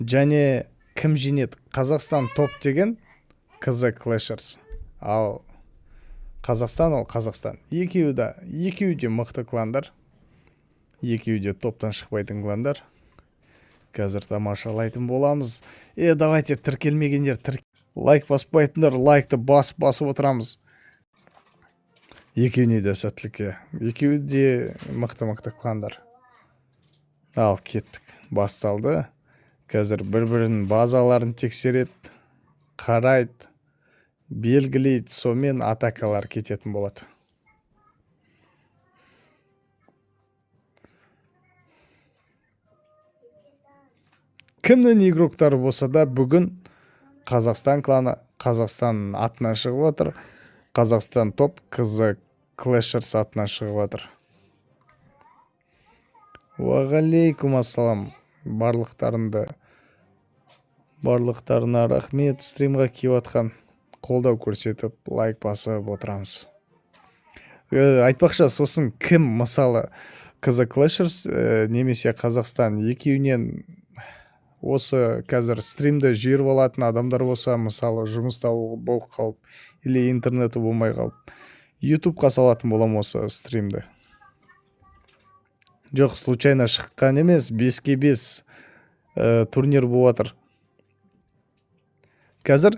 және кім жеңеді? Қазақстан топ деген KZ Clashers. Ал Қазақстан ол Қазақстан. Екеуі де мықты кландар. Екеуі де топтан шықпайтын кландар. Қазір тамашалайтын боламыз. Давайте тіркелмегендер, лайк баспайтындар, лайкты басып отырамыз. Екеуіне де сәттілікке. Екеуі де мықты кландар. Ал кеттік. Басталды. Қазір бір-бірінің базаларын тексереді, қарайды, белгілейді, сонымен атакалар кететін болады. Кімнің игроктары болса да бүгін Қазақстан кланы Қазақстан атынан шығып отыр. Қазақстан топ KZ Clashers атынан шығып отыр. Уағалейкум ассалам. Барлықтарына рахмет. Стримға келіп атқан, қолдау көрсетіп, лайк басып отырамыз. Айтпақшы, сосын кім, мысалы KZ Clashers немесе Қазақстан екеуінен осы қазір стримді жіберіп алатын адамдар болса, мысалы жұмыста болып қалып, или интернеті болмай қалып, YouTube'қа салатын болам осы стримді. Жоқ, случайно шыққан емес, 5-5 турнир болып жатыр. Қазір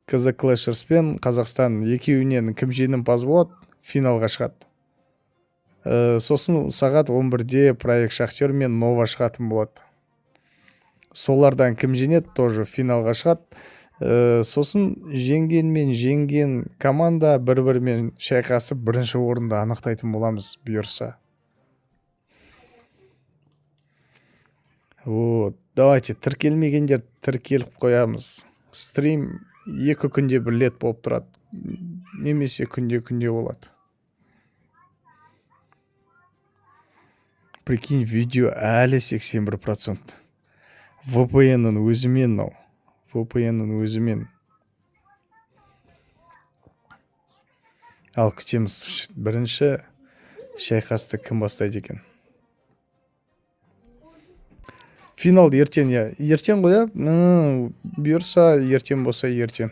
KZ Clashers пен Қазақстан екеуінен кім жеңімпаз болады, финалға шығады. Сосын сағат 11-де проект Шахтер мен Нова шығатын болады. Солардан кім жеңеді, тоже финалға шығады. Сосын жеңген команда бір-бірімен шайқасып бірінші орынды анықтайтын боламыз бұйырса. Давайте тіркелмегендер тіркеліп қоямыз. Стрим 2 күнде бір рет болып тұрады, немесе күнде болады. Прикинь, видео әлі 81%. VPN-ның өзімен. Ал күтеміз, бірінші шайқасты кім бастайды екен. Финал ертең ғой, бұйырса ертең болса ертең.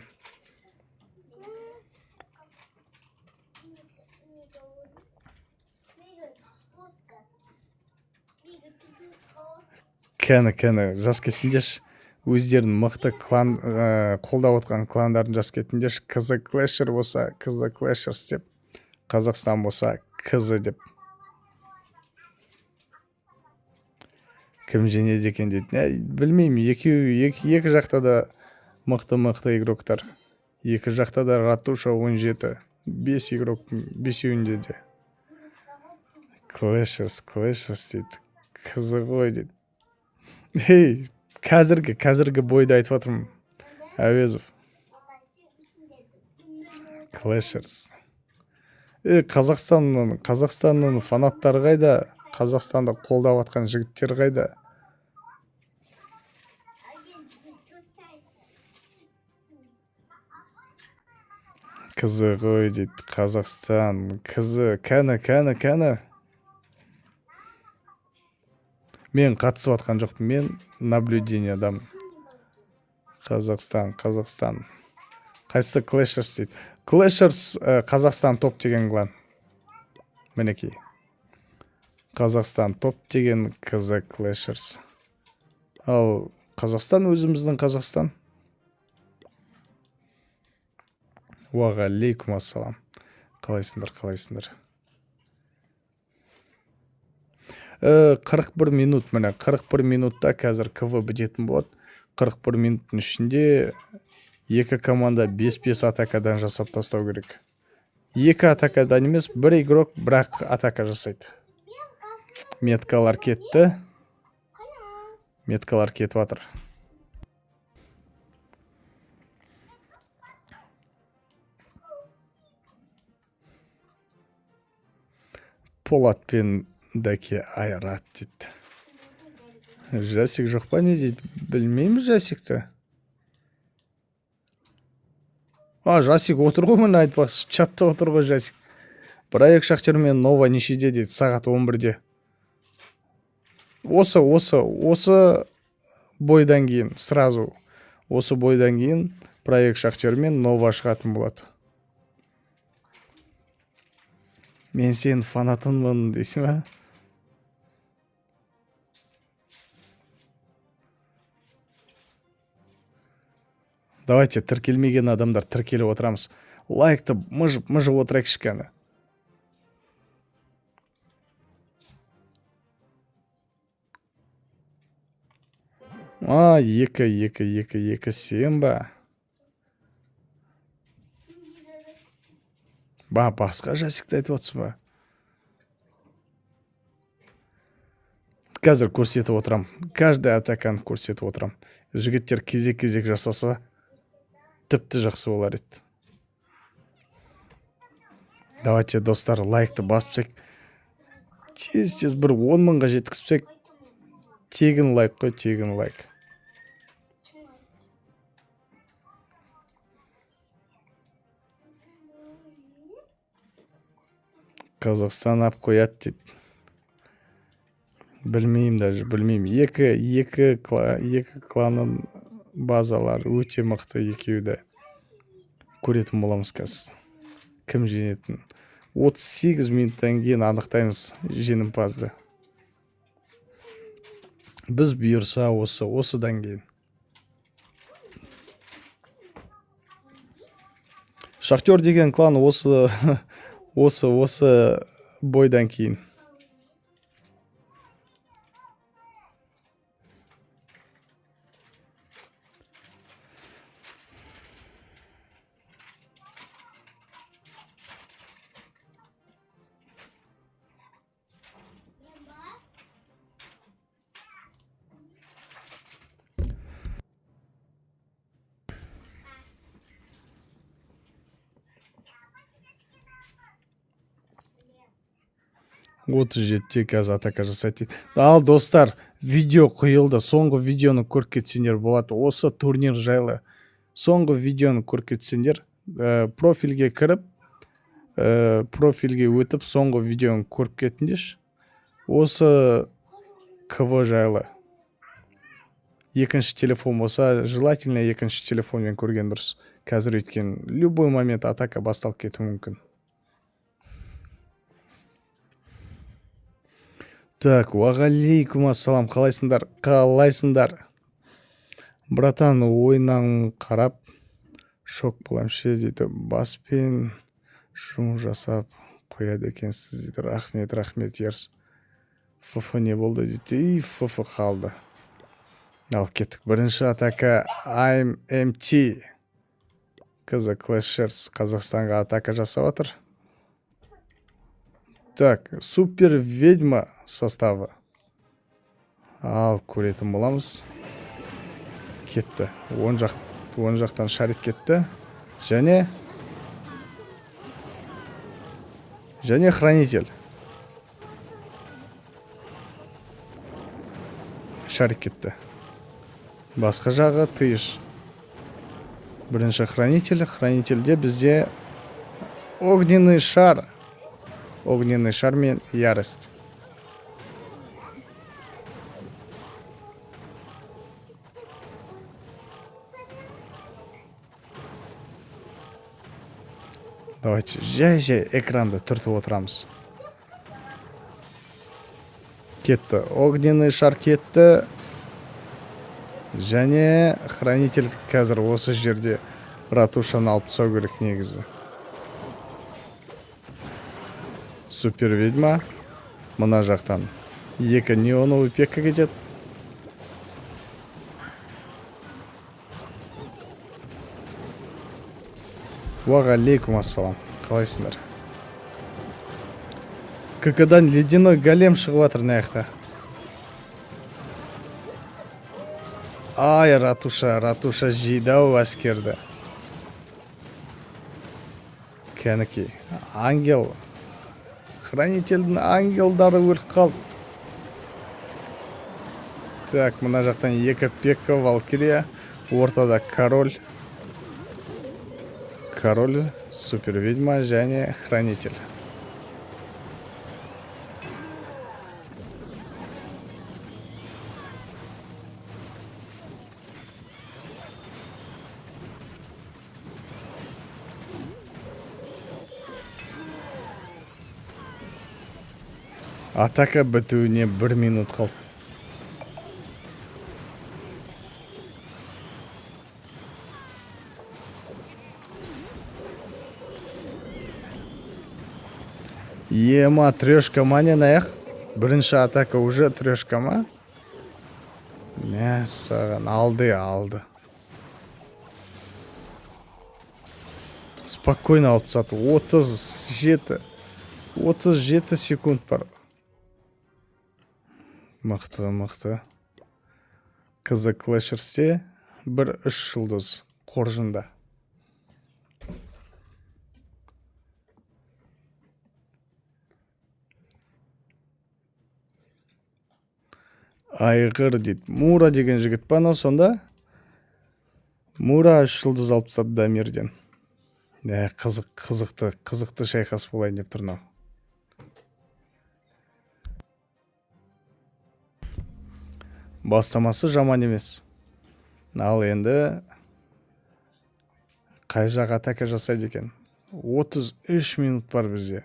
Кәні, жас кетіндеш, өздерін мықты клан қолдап отқан кландарын жас кетіндеш, KZ Clashers болса KZ Clashers деп, Қазақстан болса KZ деп. Кім жеңеді екен дейді. Білмеймін, екі жақта да мықты игроктар. Екі жақта да Ратуша 17, 5 игрок, 5-еуінде де. Clashers дейді. Қызы ғой дейді. Қазіргі бойда айтып отырмын. Әуезов. Clashers. Қазақстанның фанаттары қайда? Қазақстанды қолдап атқан жігіттер қайда? Қызы ғой дейді. Қазақстан. Қызы. Кәні. Мен қатысып атқан жоқпын, мен наблюдение адам. Қазақстан. Қайсысы Clashers дейді. Clashers Қазақстан топ деген клан. Мінекей. Қазақстан топ деген KZ Clashers. Ал Қазақстан өзіміздің Қазақстан. Уағалейкум ассалам. Қалайсыңдар? 41 минут, міне 41 минутта қазір КВ бітетін болады. 41 минуттың ішінде екі команда 5-5 атакадан жасап тастау керек. Екі атакадан емес, бір игрок бірақ атака жасайды. Меткалар кетті. Меткалар кетіп жатыр. Полат пен Даке айрат дейді. Жасик жоқ па не дейді? Білмеймін Жасикті. Жасик отыр ғой, мені айтпақшы. Чатта отыр ғой Жасик. Проект Шахтер мен Нова нешеде дейді, сағат 11-де. Осы бойдан кейін сразу осы бойдан кейін проект шахтер мен нова шығатын болады. Мен сенің фанатынмын дейсің ба? Давайте тіркелмеген адамдар тіркеліп отырамыз. Лайкты мыжып отырайық кішкене. Екі сен ба? Басқа жасықты айтып отырсың ба? Қазір көрсетіп отырам. Каждый атаканы көрсетіп отырам. Жігіттер кезек жасаса тіпті жақсы болар еді. Давайте достар лайкты баспсек, тез бір 10 мыңға жеткізсек, тегін лайк қой, тегін лайк. Қазақстан ап қояды дейді. Білмеймін. Екі кланның базалар өте мықты, екеуді көретін боламыз қазір. Кім жеңетін? 38 минуттан кейін анықтаймыз жеңімпазды. Біз бұйырса осыдан кейін. Шахтер деген клан осы бойдан кейін. Отыз жетте қазір атака жасайды. Ал достар, видео құйылды. Соңғы видеоны көріп кетсеңдер болады. Осы турнир жайлы соңғы видеоны көріп кетсеңдер, профильге кіріп, профильге өтіп, соңғы видеоны көріп кетіңдерші. Осы КВ жайлы. Екінші телефон болса, желательно екінші телефонмен көрген дұрыс. Қазір өткен любой момент атака басталып кетуі мүмкін. Так, уағалейкум ассалам, қалайсыңдар? Братан, ойнан қарап, шок боламшы дейді, баспен жұмыс жасап қояды екенсіз дейді. Рахмет, ерс. ФФ не болды дейді, ФФ қалды. Ал кеттік. Бірінші атака IMT. Қызы Clashers Қазақстанға атака жасап атыр. Так, супер ведьма составы. Ал көретін боламыз. Кетті. Оң жақтан шарик кетті. Және хранитель. Шарик кетті. Басқа жағы тыйыш. Бірінші хранительде бізде огненный шар мен ярость. Давайте жай экранды түртіп отырамыз. Кетті. Огненный шар кетті. Және хранитель қазір осы жерде ратушаны алып тастау керек негізі. Супер ведьма. Мына жақтан. Екі неоновый пекка кетеді. Уағалейкум ассалам. Қалайсыңдар? КК-дан ледяной голем шығып атыр наяқта. Ай, ратуша жидау әскерді. Кәнекей. Ангел. Хранительдің ангелдары өріп қалды. Так, мына жақтан екі пекка, валкирия. Ортада король, супер ведьма және хранитель. Атака бітуіне 1 минут қалды. Ема, трешка ма не наяқ? Бірінші атака уже трешка ма? Мәссаған, алды. Спокойно алып тастады. 37 секунд бар. Мықты. Қызы Клэшерсте 1-3 жұлдыз қоржында. Айғыр дейді. Мура деген жігіт па анау сонда? Мура 3 жұлдыз алып тастады Дамирден. Қызықты шайқас болайын деп тұрнау. Бастамасы жаман емес. Ал енді қай жақ атака жасайды екен? 33 минут бар бізде.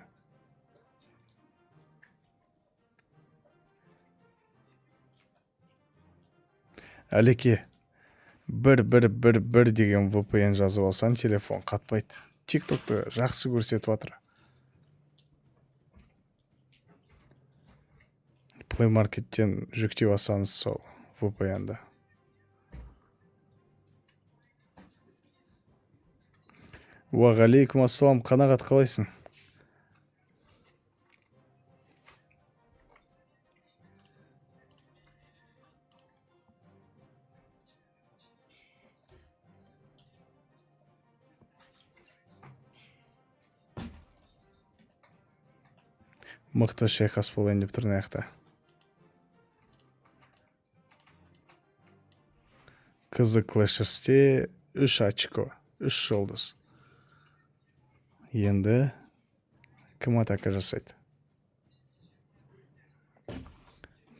Әлеке, 1 деген VPN жазып алсам телефон қатпайды. TikTok'ты жақсы көрсетіп жатыр. Play Market'тен жүктеп алсаңыз сол VPN-ді. Уағалейкум ассалам, қанағат қалайсың? Мықты шайқас болайын деп тұрын аяқта. Қызы Клэшерсте 3 очко, 3 жұлдыз. Енді кім атака жасайды?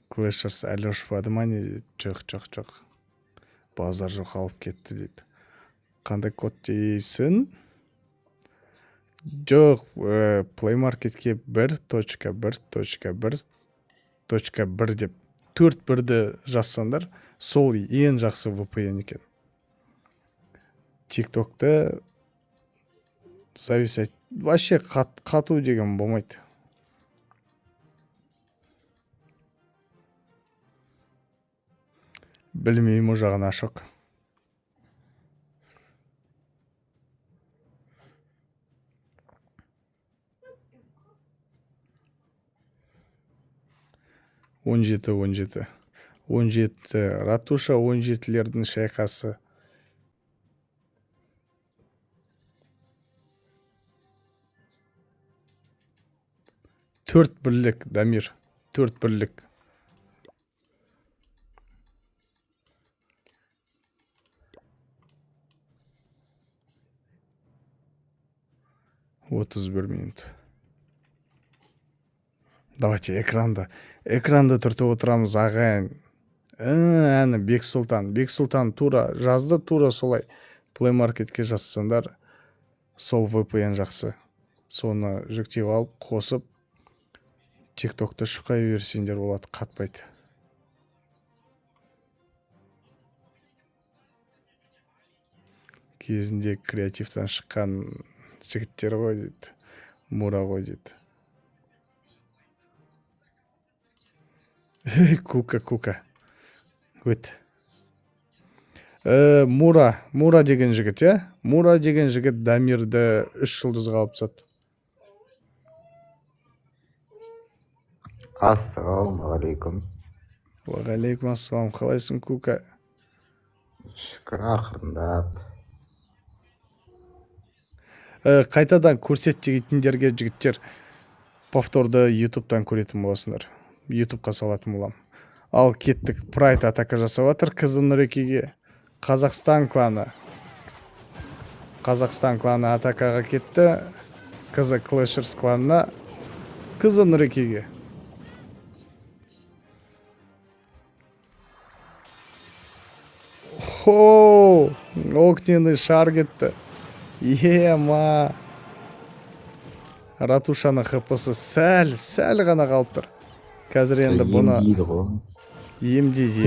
Клэшерс әлі ұшпады ма не? Жоқ. Базар жоқ алып кетті дейді. Қандай код дейсің? Жоқ, Play Market'ке 1.1.1.1 деп 4-1-ді жазсаңдар, сол ең жақсы VPN екен. TikTok'та зависать, вообще қату деген болмайды. Білмеймін о жағын ашық. Он жеті. Ратуша 17-лердің шайқасы. Төрт бірлік, Дамир. 4 бірлік. Отыз 1 минут. Давайте экранды түртіп отырамыз ағайын. Әні Бексұлтан тура жазды, тура солай. Play Market'ке жазсаңдар, сол VPN жақсы. Соны жүктеп алып, қосып, TikTok'та шықай берсеңдер болады, қатпайды. Кезінде креативтен шыққан жігіттер ғой дейді. Мура ғой дейді. Кука. Өт. Мура деген жігіт, я? Мура деген жігіт Дамирді 3 жұлдызға алып тастады. Ассалаумағалейкум. Уағалейкум ассалам. Қалайсың, Кука? Шүкір, ақырындап. Қайтадан көрсет дегендерге жігіттер повторды YouTube'дан көретін боласыңдар. YouTube'қа салатын болам. Ал кеттік, Pride атака жасап жатыр қызы Нұрекеге. Қазақстан кланы атакаға кетті. Қызы Клэшерс кланына, қызы Нұрекеге. Огненный шар кетті. Ратушаны хпсы сәл ғана қалып тұр. қазір енді бұны емдейді ғой.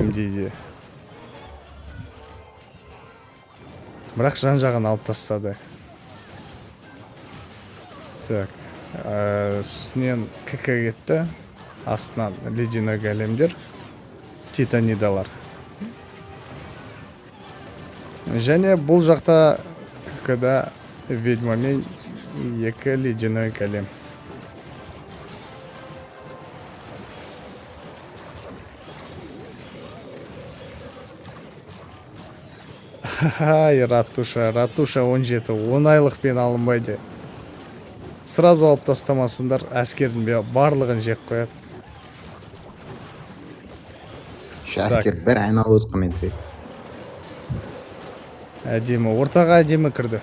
емдейді. Бірақ жан-жағын алып тастады. Так, үстінен КК кетті, астынан ледяной големдер, титанидалар. Және бұл жақта КК-да ведьма мен екі ледяной голем. Ай, Ратуша 17 айлықпен алынбайды. Сразу алып тастамасындар, әскердің барлығын жек қояды. Şu asker bir aynalı o'tqin etsak. Әдемі, ортаға әдемі кірді.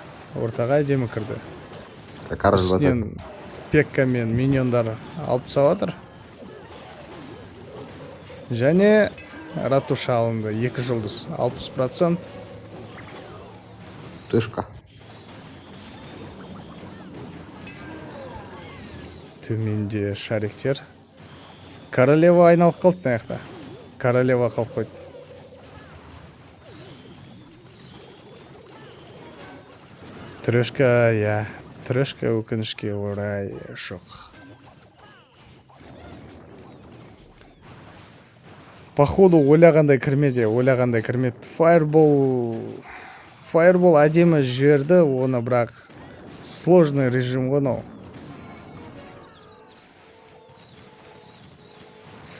Король Үстінен басады. Пекка мен миньондары алып саватыр. Және Ратуша алынды, 2 жұлдыз, 60%. Тушка. Төменде шариктер. Королева айналып қалды наяқта. Королева қалып қойды. Трешка, трешка өкінішке орай жоқ. Походу ойлағандай кірмеді. Фаербол әдемі жіберді, оны бірақ сложный режим ғой.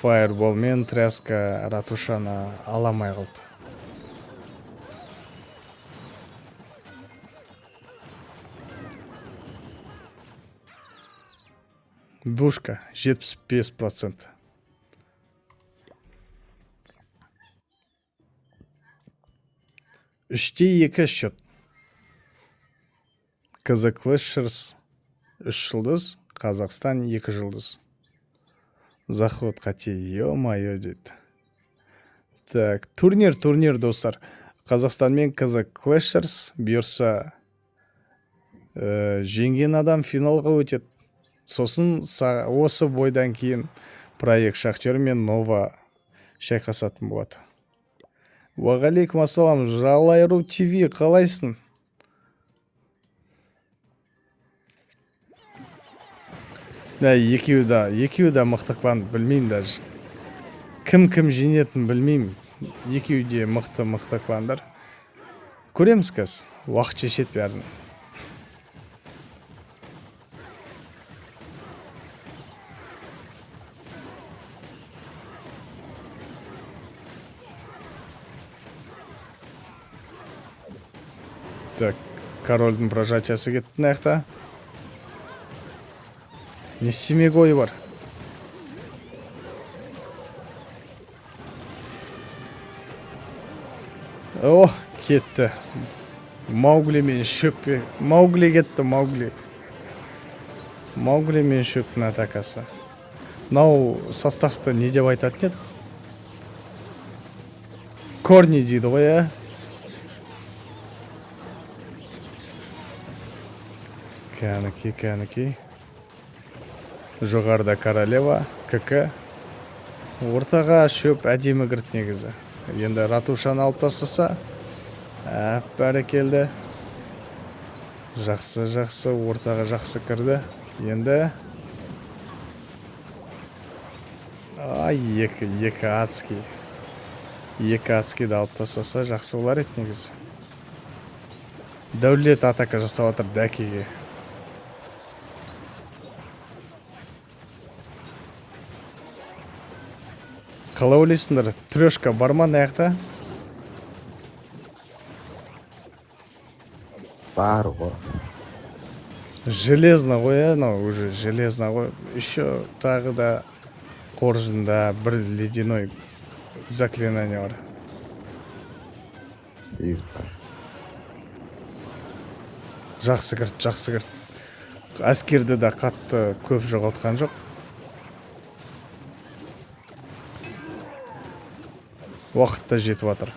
Фаербол мен тряска Ратушаны аламай қалды. Душка 75%. Үште 2 счет. Казаклэшерс 3 жұлдыз, Қазақстан 2 жұлдыз. Заход қате, ё-майо дейді. Так, турнир достар. Қазақстан мен Казаклэшерс бұйырса жеңген адам финалға өтеді. Сосын осы бойдан кейін проект Шахтер мен Нова шайқасатын болады. Уағалейкум ассалам, Жалайру ТВ, қалайсың? Екеуі да мықтықланды, білмеймін даже. Кім жеңетін білмеймін. Екеуі де мықтықландар. Көреміз кәз, уақыт шешет бәрін. Так, корольдің прожатиясы кетті наяқта. Не семек ойы бар. О, кетті. Маугли мен шөппе. Маугли кетті, Маугли. Маугли мен шөптің атакасы. Нау составты не деп айтады нет? Корни дейді ғой, ә? Кәніки. Жоғарда королева, КК. Ортаға шөп әдемі кірді негізі. Енді Ратушаны алып тастаса, бәрекелді. Жақсы, ортаға жақсы кірді. Енді екі адский. Екі адскийді алып тастаса, жақсы олар ет негізі. Дәулет атака жасап атыр дәкеге. Қалай ойлайсыңдар, трешка бар ма наяқта? Бар ғой. Железно ғой, уже железно ғой. Еще тағы да қоржында бір ледяной заклинание бар. Бар. Жақсы кірді. Әскерді да қатты көп жоғалтқан жоқ. Уақытта жетіп атыр.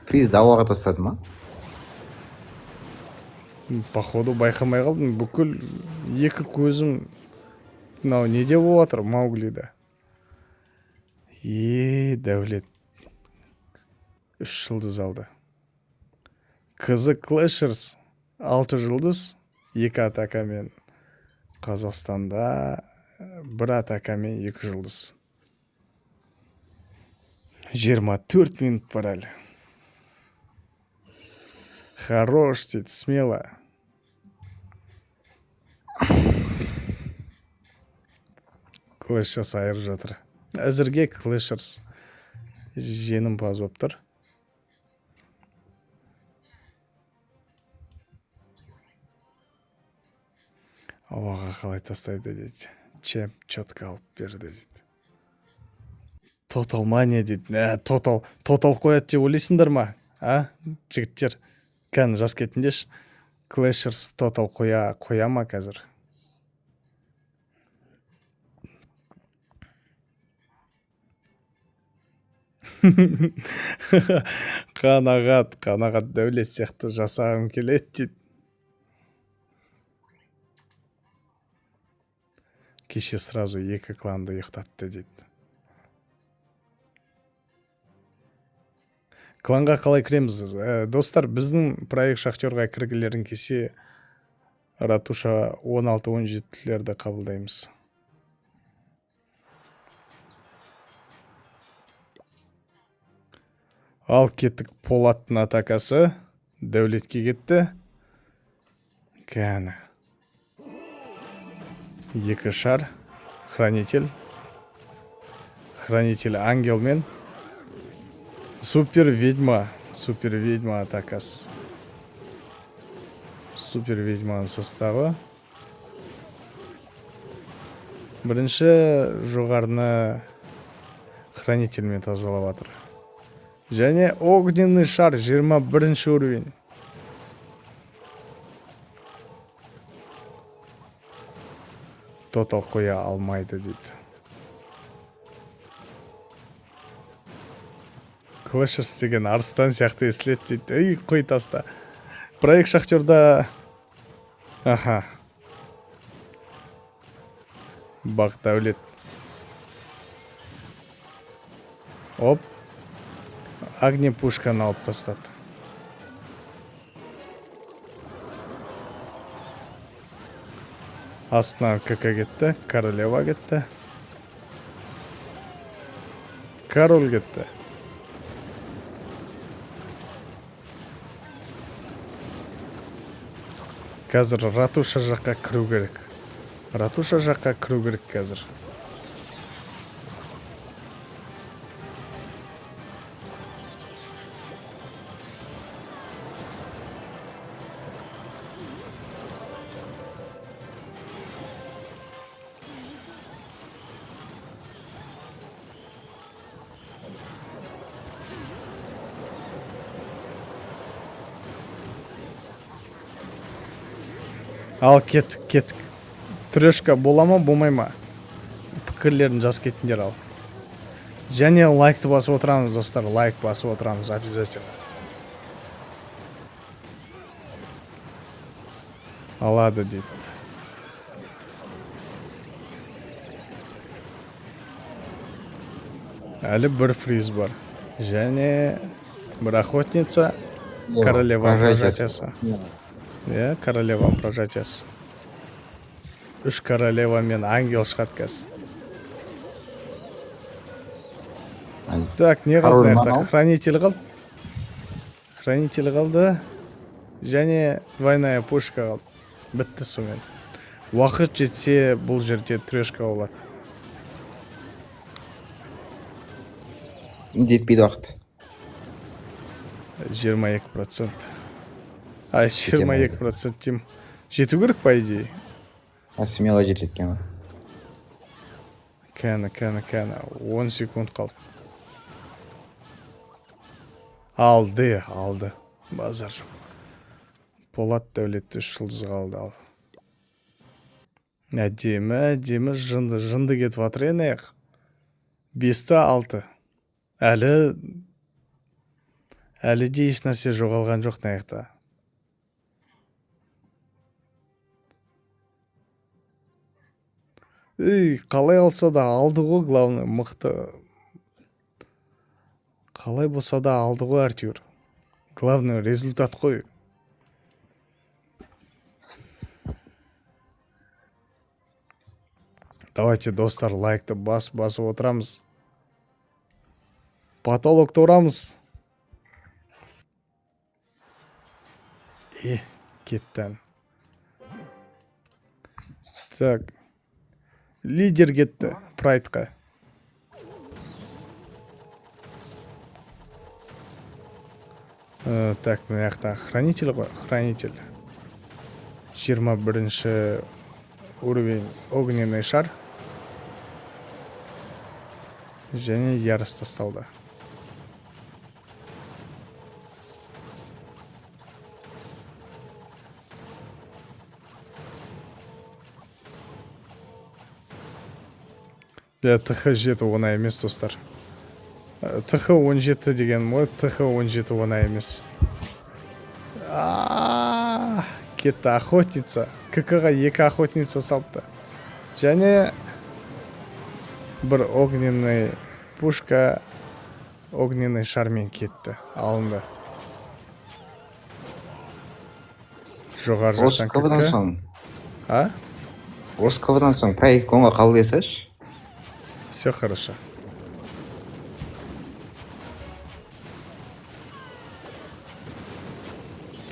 Фриз ауаға тастады ма? Походу байқамай қалдым. Бүкіл екі көзім мынау не деп отыр Мауглида? Дәулет 3 жұлдыз алды. Қызы Клэшерс 6 жұлдыз, 2 атакамен. Қазақстанда 1 атакамен 2 жұлдыз. 24 минут бар әлі. Хорош дейді, смело. Клэшерс айырып жатыр. Әзірге Клэшерс жеңімпаз болып тұр. Ауаға қалай тастайды дейді. Чемп четко алып берді дейді. Тотал мания дейді. Тотал қояды деп ойлайсыңдар ма? Жігіттер, кән жас кетіндеш. Клэшерс тотал қоя ма қазір? Қанағат Дәулет сияқты жасағым келеді дейді. Кеше сразу 2 кланды ұйықтатты дейді. Кланға қалай кіреміз? Достар, біздің проект шахтерға кіргілерін кесе Ратуша 16-17-лерді қабылдаймыз. Ал кеттік, Полаттың атакасы Дәулетке кетті. Кәні. 2 шар. Хранитель ангелмен. Супер ведьма атакасы. Супер ведьманың составы. Бірінші жоғарыны хранительмен тазалап атыр. Және огненный шар 21 уровень. Тотал қоя алмайды дейді. Клэшерс деген арыстан сияқты естіледі дейді. Қой таста. Проект шахтерда... Бақ Дәулет. Оп. Агни пушканы алып тастады. Астынан КК кетті, королева кетті. Король кетті. Қазір Ратуша жаққа кіру керек. Қазір. Ал кеттік. Трешка бола ма, болмай ма? Пікірлерін жаз кетіндер ал. Және лайкты басып отырамыз, достар. Лайк басып отырамыз, обязательно. Алады дейді. Әлі бір фриз бар. Және бір охотница. Королева прожатиясы. Королева прожатиясы. 3 королева мен ангел шығады қазір. Так, не қалды аяқта? Хранитель қалды. Және двойная пушка қалды. Бітті сумен. Уақыт жетсе бұл жерде трешка болады. Жетпейді уақыт. 22%. 22% тем. Жету керек по идее. Смело жететкен. Кәні. 10 секунд қалды. Алды. Базар жоқ. Полат Дәулетті 3 жұлдыз қалды ал. Әдемі жынды кетіп атыр енеқ. 5-6. Әлі де еш нәрсе жоғалған жоқ наяқта. Қалай алса да алды ғой, главное, мықты. Қалай болса да алды ғой әйтеуір. Главное, результат қой. Давайте, достар, лайкты басып отырамыз. Потолокта ұрамыз. Кеттен. Так. Лидер кетті прайдқа. Так, мына жақта хранитель ғой, хранитель. 21-ші уровень огненный шар. Және ярыс тасталды. ТХ-7 оңай емес, достар. ТХ-17 деген ғой, ТХ-17 оңай емес. Кетті охотница. КК-ға 2 охотница салыпты. Және бір огненный пушка огненный шармен кетті. Алынды. Жоғар жақтан КК. Осы КВ-дан соң проект оңға қабыл етсеш? Все хорошо.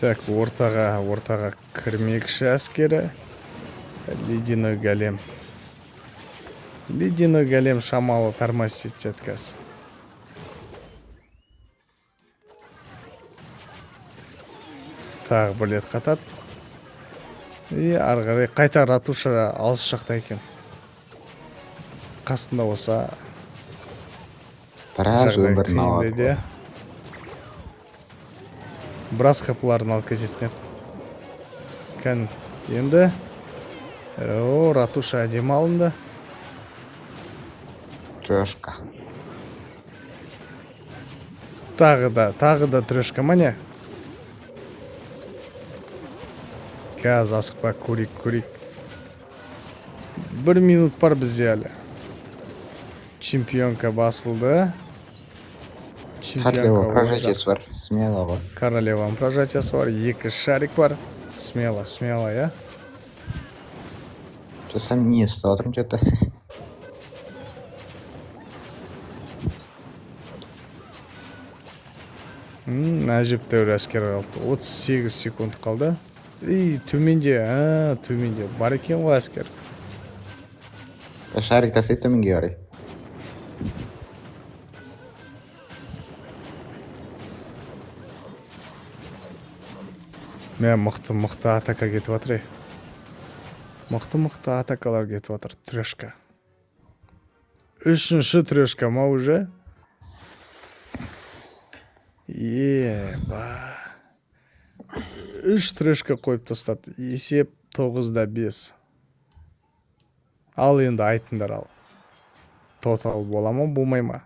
Так, ортаға кірмекші әскері. Ледяной голем. Ледяной голем шамалы тормозит жеткәз. Тағы бір рет қатат. Арғарай қайта ратуша алыс жақта екен. Қасында болса біраз өмірін алады. Біраз қапыларын алып кететін еді. Кән енді ратуша әдем алынды. Трешка. Тағы да трешка мане. Кәз асықпа, көрейік. 1 минут бар бізде әлі. Чемпионка басылды. Королева прожатиясы бар, смело ғой. Королева прожатиясы бар, 2 шарик бар. Смело, я. Сам не стал отырмын что-то. Әжептәуір әскер қалды. 38 секунд қалды. Төменде бар екен ғой әскер. Шарик тастайды төменге қарай. Мен мықты атака кетіп жатыр. Мықты атакалар кетіп жатыр. Трешка. 3-ші трешка ма уже? Еба. 3 трешка қойып тастады. Есеп 9-5. Ал енді айтындар ал. Тотал бола ма, болмай ма?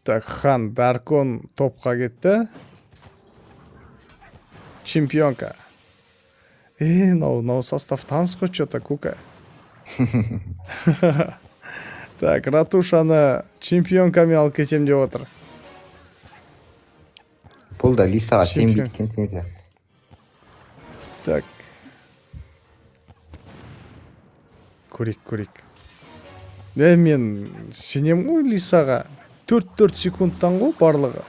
Так, хан Даркон топқа кетті. Чемпионка. Нау состав таныс қой, что-то кука. Так, ратушаны чемпионкамен алып кетем деп отыр. Бұл да Лисаға сенбейткен сияқты. Так. Көрейік. Мен сенем ғой Лисаға. 4 секундтан ғой барлығы.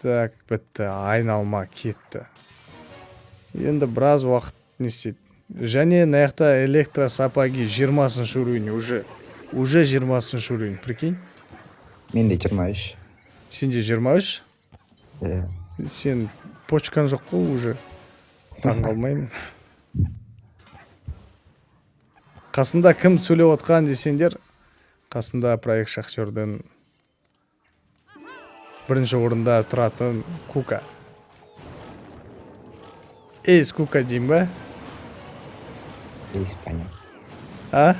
Так, бітті. Айналма кетті. Енді біраз уақыт не істейді. Және наяқта электросапаги 20-ші уровень уже 20-ші уровень, прикинь? Менде 23. Сенде 23? Сен почкан жоқ қой уже. Таң қалмаймын. Қасында кім сөйлеп отқан десеңдер, қасында проект шахтердің бірінші орында тұратын Кука. Эйс Кука дейм ба? Эйс понятно.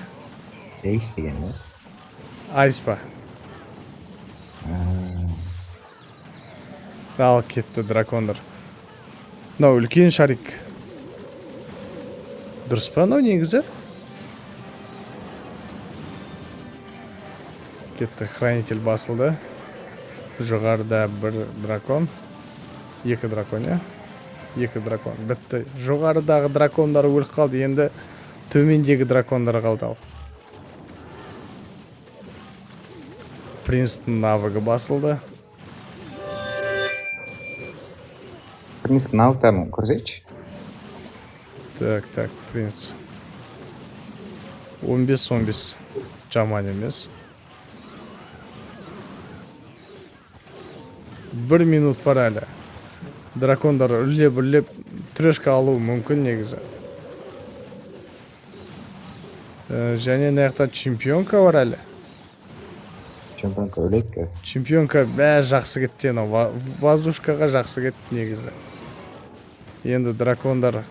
Эйс деген ба? Айс па? Ал кетті дракондар. Мынау үлкен шарик. Дұрыс па, негізі? Кетті, хранитель басылды. Жоғарыда бір дракон. Екі дракон, я? Екі дракон. Бітті. Жоғарыдағы дракондар өліп қалды. Енді төмендегі дракондар қалды ал. Принстің навыгы басылды. Принц навыктарын көрсетші. Так, принц. 15-15. Жаман емес. 1 минут бар әлі. Дракондар үрлеп трешка алу мүмкін негізі. Және наяқта чемпионка бар әлі. Чемпионка өледі қазір. Чемпионка бәрі жақсы кетті. Воздушкаға жақсы кетті негізі. Енді дракондар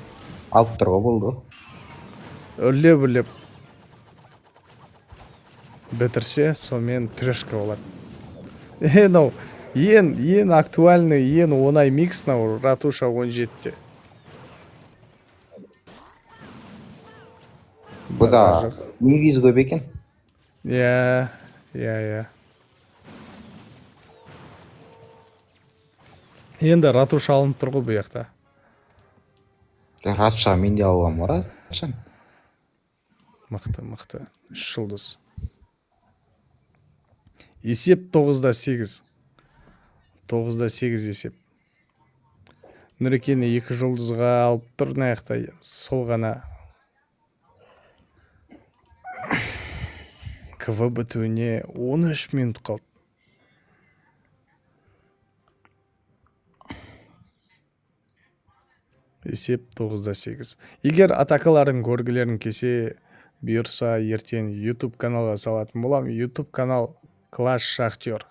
Алып тұрға болды. үрлеп бітірсе, сонымен трешка болады. Ең актуальный, ең оңай микс Ратуша 17-те. Бұл да инвиз көп екен. Я. Енді Ратуша алынып тұр ғой бұл жақта. Ратуша мен де алуам бар. Мықты. 3 жұлдыз. Есеп 9-8. 9-8 есеп. Нұрекені 2 жұлдызға алып тұр наяқта. Сол ғана. КВ бітуіне 13 минут қалды. Есеп 9-8. Егер атакаларын көргілерін кесе бұйырса ертең YouTube каналға салатын болам. YouTube канал Clash Шахтер.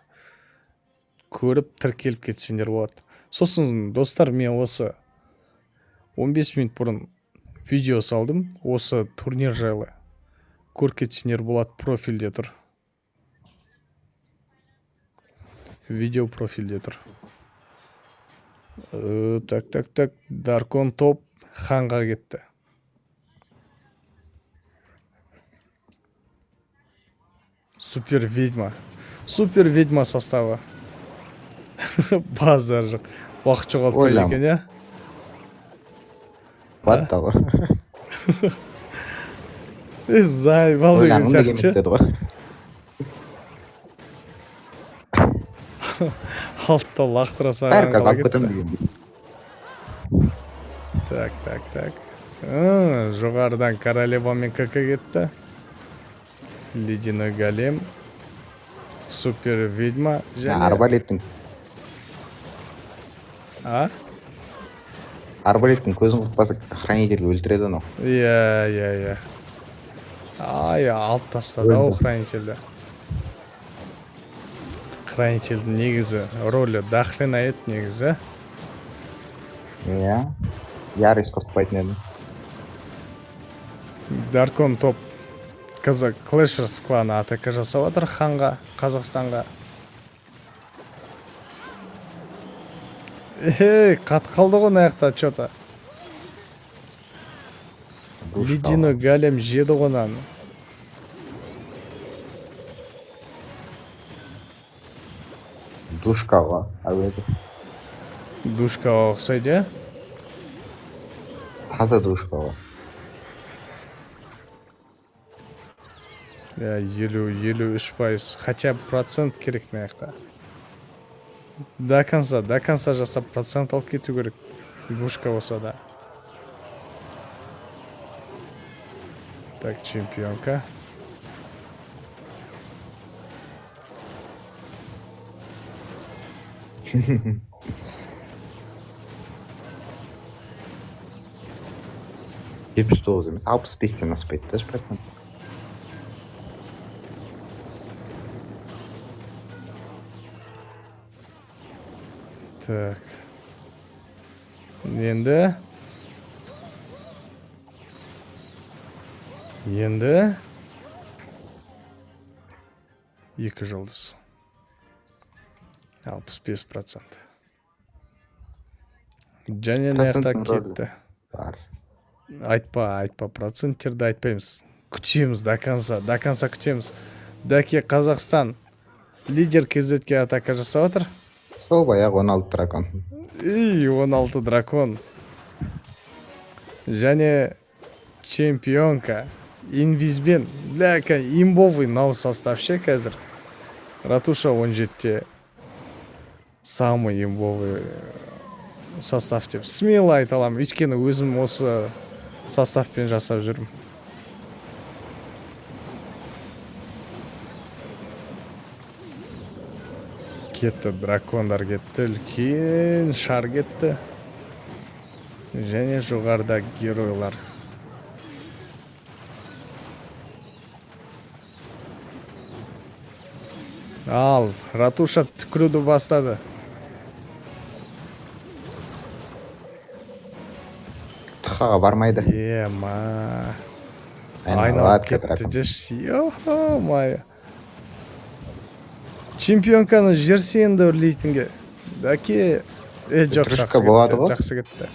Көріп тіркеліп кетсеңдер болады. Сосын достар, мен осы 15 минут бұрын видео салдым. Осы турнир жайлы. Көріп кетсеңдер болады, профильде тұр. Видео профильде тұр. Так. Даркон топ ханға кетті. Супер ведьма составы. Базар жоқ. Уақыт жоғалтпайды екен, я? Батта ғой. Зайбал деген сияқты. Алтта лақтыра саған Әрказ алып кетем деген. Так. Жоғарыдан королева мен КК кетті. Ледяной голем. Супер ведьма. Арбалеттің. Арбалеттің көзін құртпаса хранитель өлтіреді анау. Я. Алып тастады ау хранительді. Хранительдің негізі рөлі дақлина еді негізі. Ярис құртпайтын еді. Даркон топ Clashers кланы атака жасап отыр ханға, Қазақстанға. Қат қалды ғой наяқта чота. Ледяной голем жеді ғонан. Душкаға әуеді. Душкаға ұқсайды? Таза душкаға. 53%. Хотя процент керек наяқта. До конца жасап процент алып кету керек. Душка болса да. Так, чемпионка. Жетпіс тоғыз емес, 65-тен аспайды, 5%. Так. Енді 2 жұлдыз. 65%. Және наяқта кетті. Айтпа, проценттерді айтпаймыз. Күтеміз до конца күтеміз. Дәке Қазақстан. Лидер кезетке атака жасап жатыр. Сол баяғы 16 дракон. 16 дракон. Және чемпионка. Инвизбен. Бляка, имбовый нау составшы қазір. Ратуша 17-те. Самый имбовый состав деп. Смело айта аламын. Өйткені өзім осы составпен жасап жүрмін. Кетті, дракондар кетті, үлкен шар кетті. Және жоғарда геройлар. Ал, Ратуша түкіруді бастады. Тықаға бармайды. Ема. Айналады Айналып кетті дракон. деші. Йо-хо, майя. Чемпионканы жерсе енді өрлейтінге. Даке, жоқ, Трюшка жақсы болады кетті, ғой. жақсы кетті.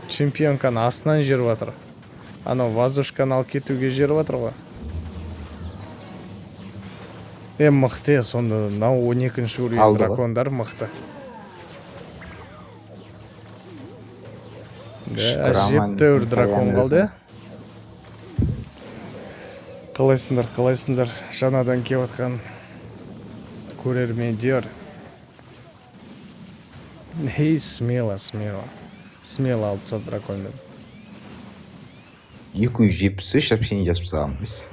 Чемпионканы астынан жеріп атыр. Анау воздушканы алып кетуге жеріп атыр ғой. Мықты, сонда нау 12-ші уровень Алды ғой. дракондар мықты. Шықыраман, Әжептәуір несін дракон саян қалды. өзін. Қалайсыңдар, жаңадан кеп атқан көрермендер. Смело алып тастады драконмен. 273 общение жазып тастағанмын біз.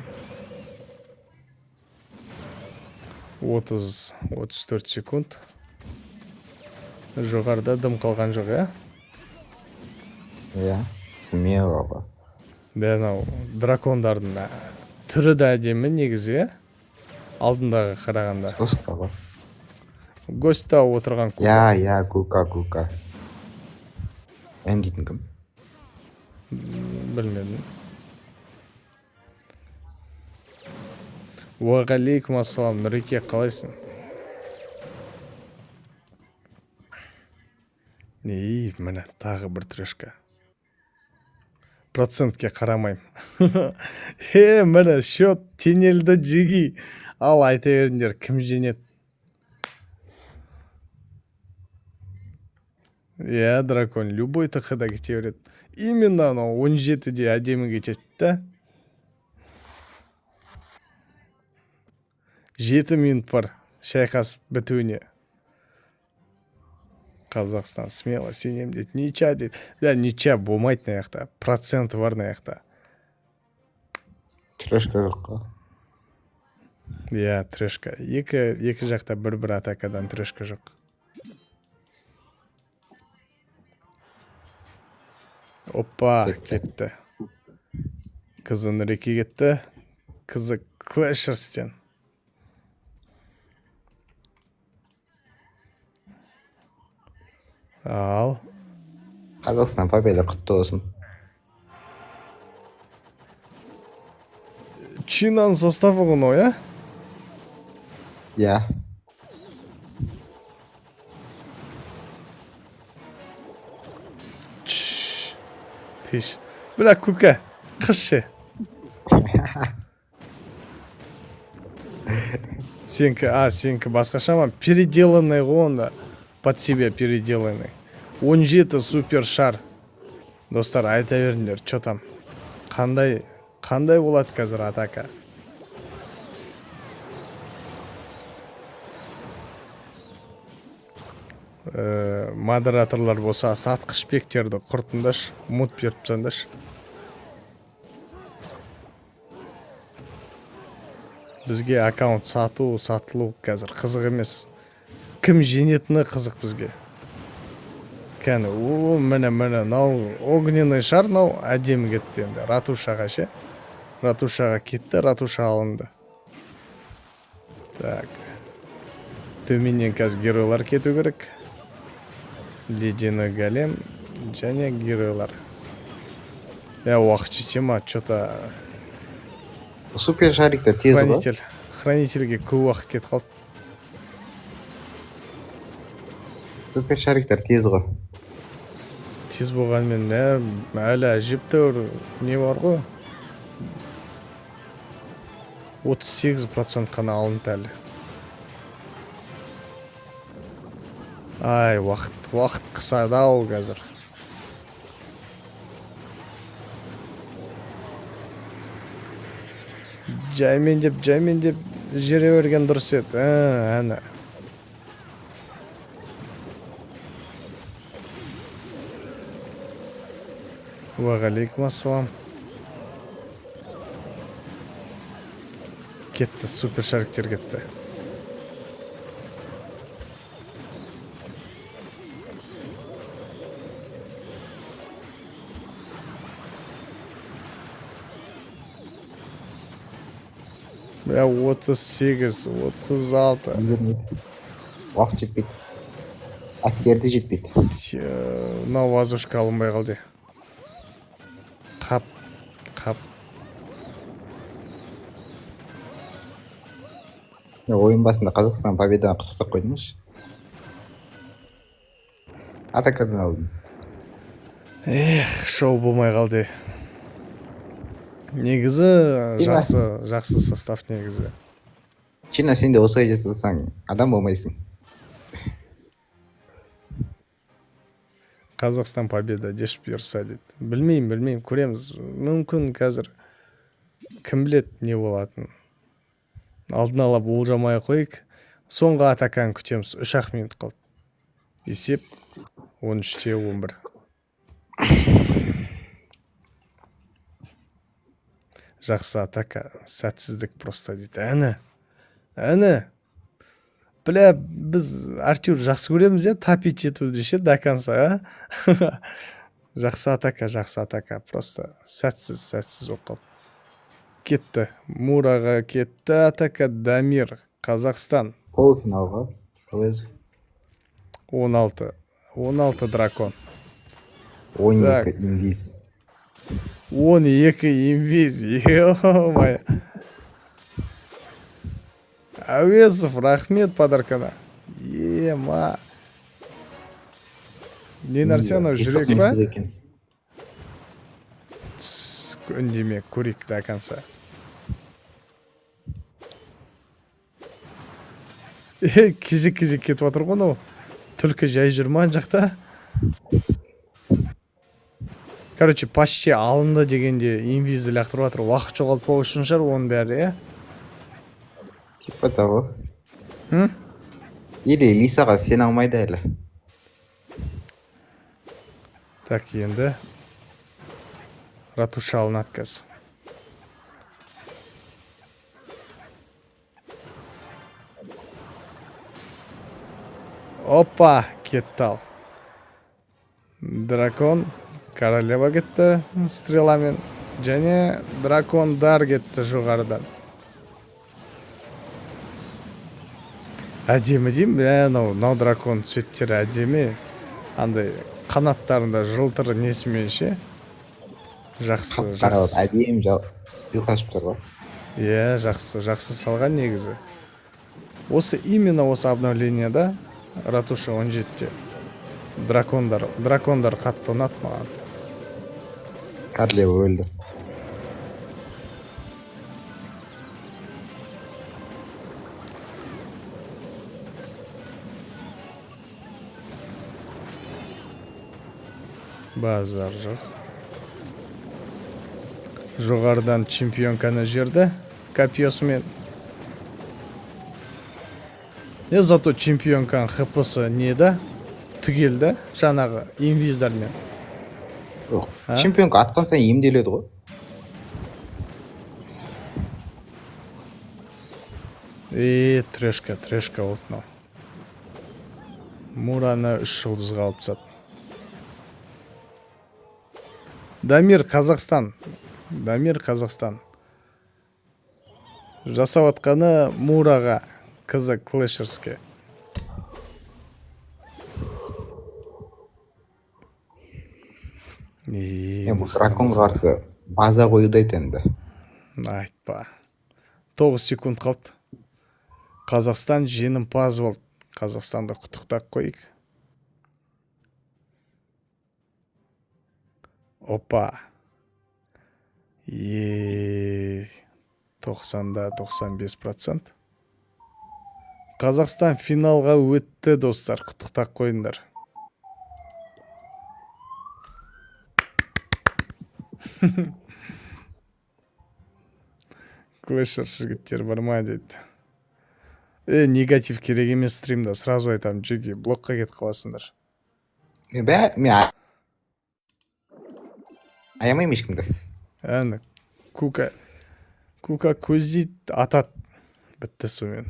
34 секунд. Жоғарда дым қалған жоқ, Иә, смело ғой. Анау дракондардың түрі де әдемі негізі, алдындағы қарағанда. Соска ғой. Гостьта отырған кука. Иә, кука. Ән дейтін кім? Білмедім. Уағалейкум ассалам, Нұреке, қалайсың? Міне, тағы бір трешка. Процентке қарамайым. Міне, шот тенелді жеги. Ал айта беріңдер, кім женет? Дракон, любой тақыда кете береді. Именно 17-де әдемі кетеді. 7 минут бар шайқас бітуіне. Қазақстан смело сенем дейді. Нича дейді. Нича болмайды на яқта. Процент бар на яқта. Трешка жоқ қой. Трешка. Екі жақта бір атакадан трешка жоқ. Опа, кетті. Қызы Нұреке кетті. Қызы Клэшерстен. Ал. Қазақстан победа құтты болсын. Чинаның составы ғой, Иә. Тиш. Бля, кука. Қышы. Сенікі басқаша ма? Переделанный ғой онда. Под себя переделанный. 17 супер шар. Достар, айта беріңдер, чо там? Қандай болады қазір атака? Модераторлар болса, сатқыш пектерді құртындаш, мұт беріп тсандаш. Бізге аккаунт сатылу қазір қызық емес. Кім женетіні қызық бізге. Кәні, міне, нау огненный шар, нау әдемі кетті енді. Ратушаға ше. Ратушаға кетті, ратуша алынды. Так. Төменнен қазір геройлар кету керек. Ледяной голем және геройлар. Уақыт жете ма, чё-то... Супер шариктер тез ғой. Хранительге көп уақыт кетіп қалды. Супер шариктер тез ғой. тез болғанмен әлі әжептәуір не бар ғой. 38% қана алынды әлі. Ай, уақыт қысады ау қазір. Жаймен деп жере берген дұрыс еді. Әне. Уағалейкум ассалам. Кетті, супер шарктер кетті. Бля, 38, 36. Уақыт жетпейді. Әскерді жетпейді. Мынау вазушка алынбай қалды. Қап. Ойын басында Қазақстан победаға құттықтап қойдыңызшы. Атакадан алдым. Шоу болмай қалды. Негізі жақсы состав негізі. Чина, сен де осылай жасасаң, адам болмайсың. Қазақстан победа дешіп бұйырса дейді. Білмеймін, көреміз. Мүмкін қазір кім білет не болатын. Алдын ала болжамай қойық. Соңғы атаканы күтеміз. 3 минут қалды. Есеп 13-те 11. Жақсы атака, сәтсіздік просто дейді. Әні. Бля, біз Артюр жақсы көреміз, тапить етуді ше до конца, Жақсы атака, просто сәтсіз болып қалды. Кетті, Мураға кетті атака, Дамир, Қазақстан. Полуфиналға, өзі. 16 дракон. 12 инвиз. 12 инвиз, ё-моё. Әуезов, рахмет подаркана. Ема. Не нәрсе анау жүрек па? Үндеме, көрейік до конца. Кезек кетіп отыр ғой анау. Түлкі жай жүрман жақта. Короче, почти алынды дегенде инвизді лақтырып отыр. Уақыт жоғалтпау үшін шығар оның бәрі, Типа того. Или Лисаға сен алмайды әлі. Так, енді Ратуша алынады қазір. Опа, кетті ал. Дракон, королева кетті стреламен. Және дракондар кетті жоғарыдан. Әдемі дейм, нау дракон сөйттері әдемі. Андай қанаттарында жылтыр несімен ше. Жақсы. Әдем ұйқасып тұр ғой. Жақсы салған негізі. Именно осы обновленияда Ратуша 17-те дракондар қатты ұнады маған. Королева өлді. Базар жоқ. Жоғарыдан чемпионканы жерді копьесімен. Зато чемпионкан хпсы неді? Түгелді жаңағы инвиздармен. Чемпионка атқан сайын емделеді ғой. Трешка болды мынау. Мураны 3 жұлдызға алып тастады. Дамир, Қазақстан. Жасап атқаны Мураға, қызы Клэшерске. Дракон қарсы база қоюды айтенді. Айтпа. 9 секунд қалды. Қазақстан жеңімпаз болды. Қазақстанды құттықтап қойық. Опа. 90-да 95%. Қазақстан финалға өтті, достар. Құттықтап қойыңдар. Клэшер жігіттер бар ма дейді. Негатив керек емес стримда, сразу айтамын, жеге блокқа кетіп қаласыңдар. Мен аямаймын ешкімді. Әні Кука көздейді, атат. Бітті сумен.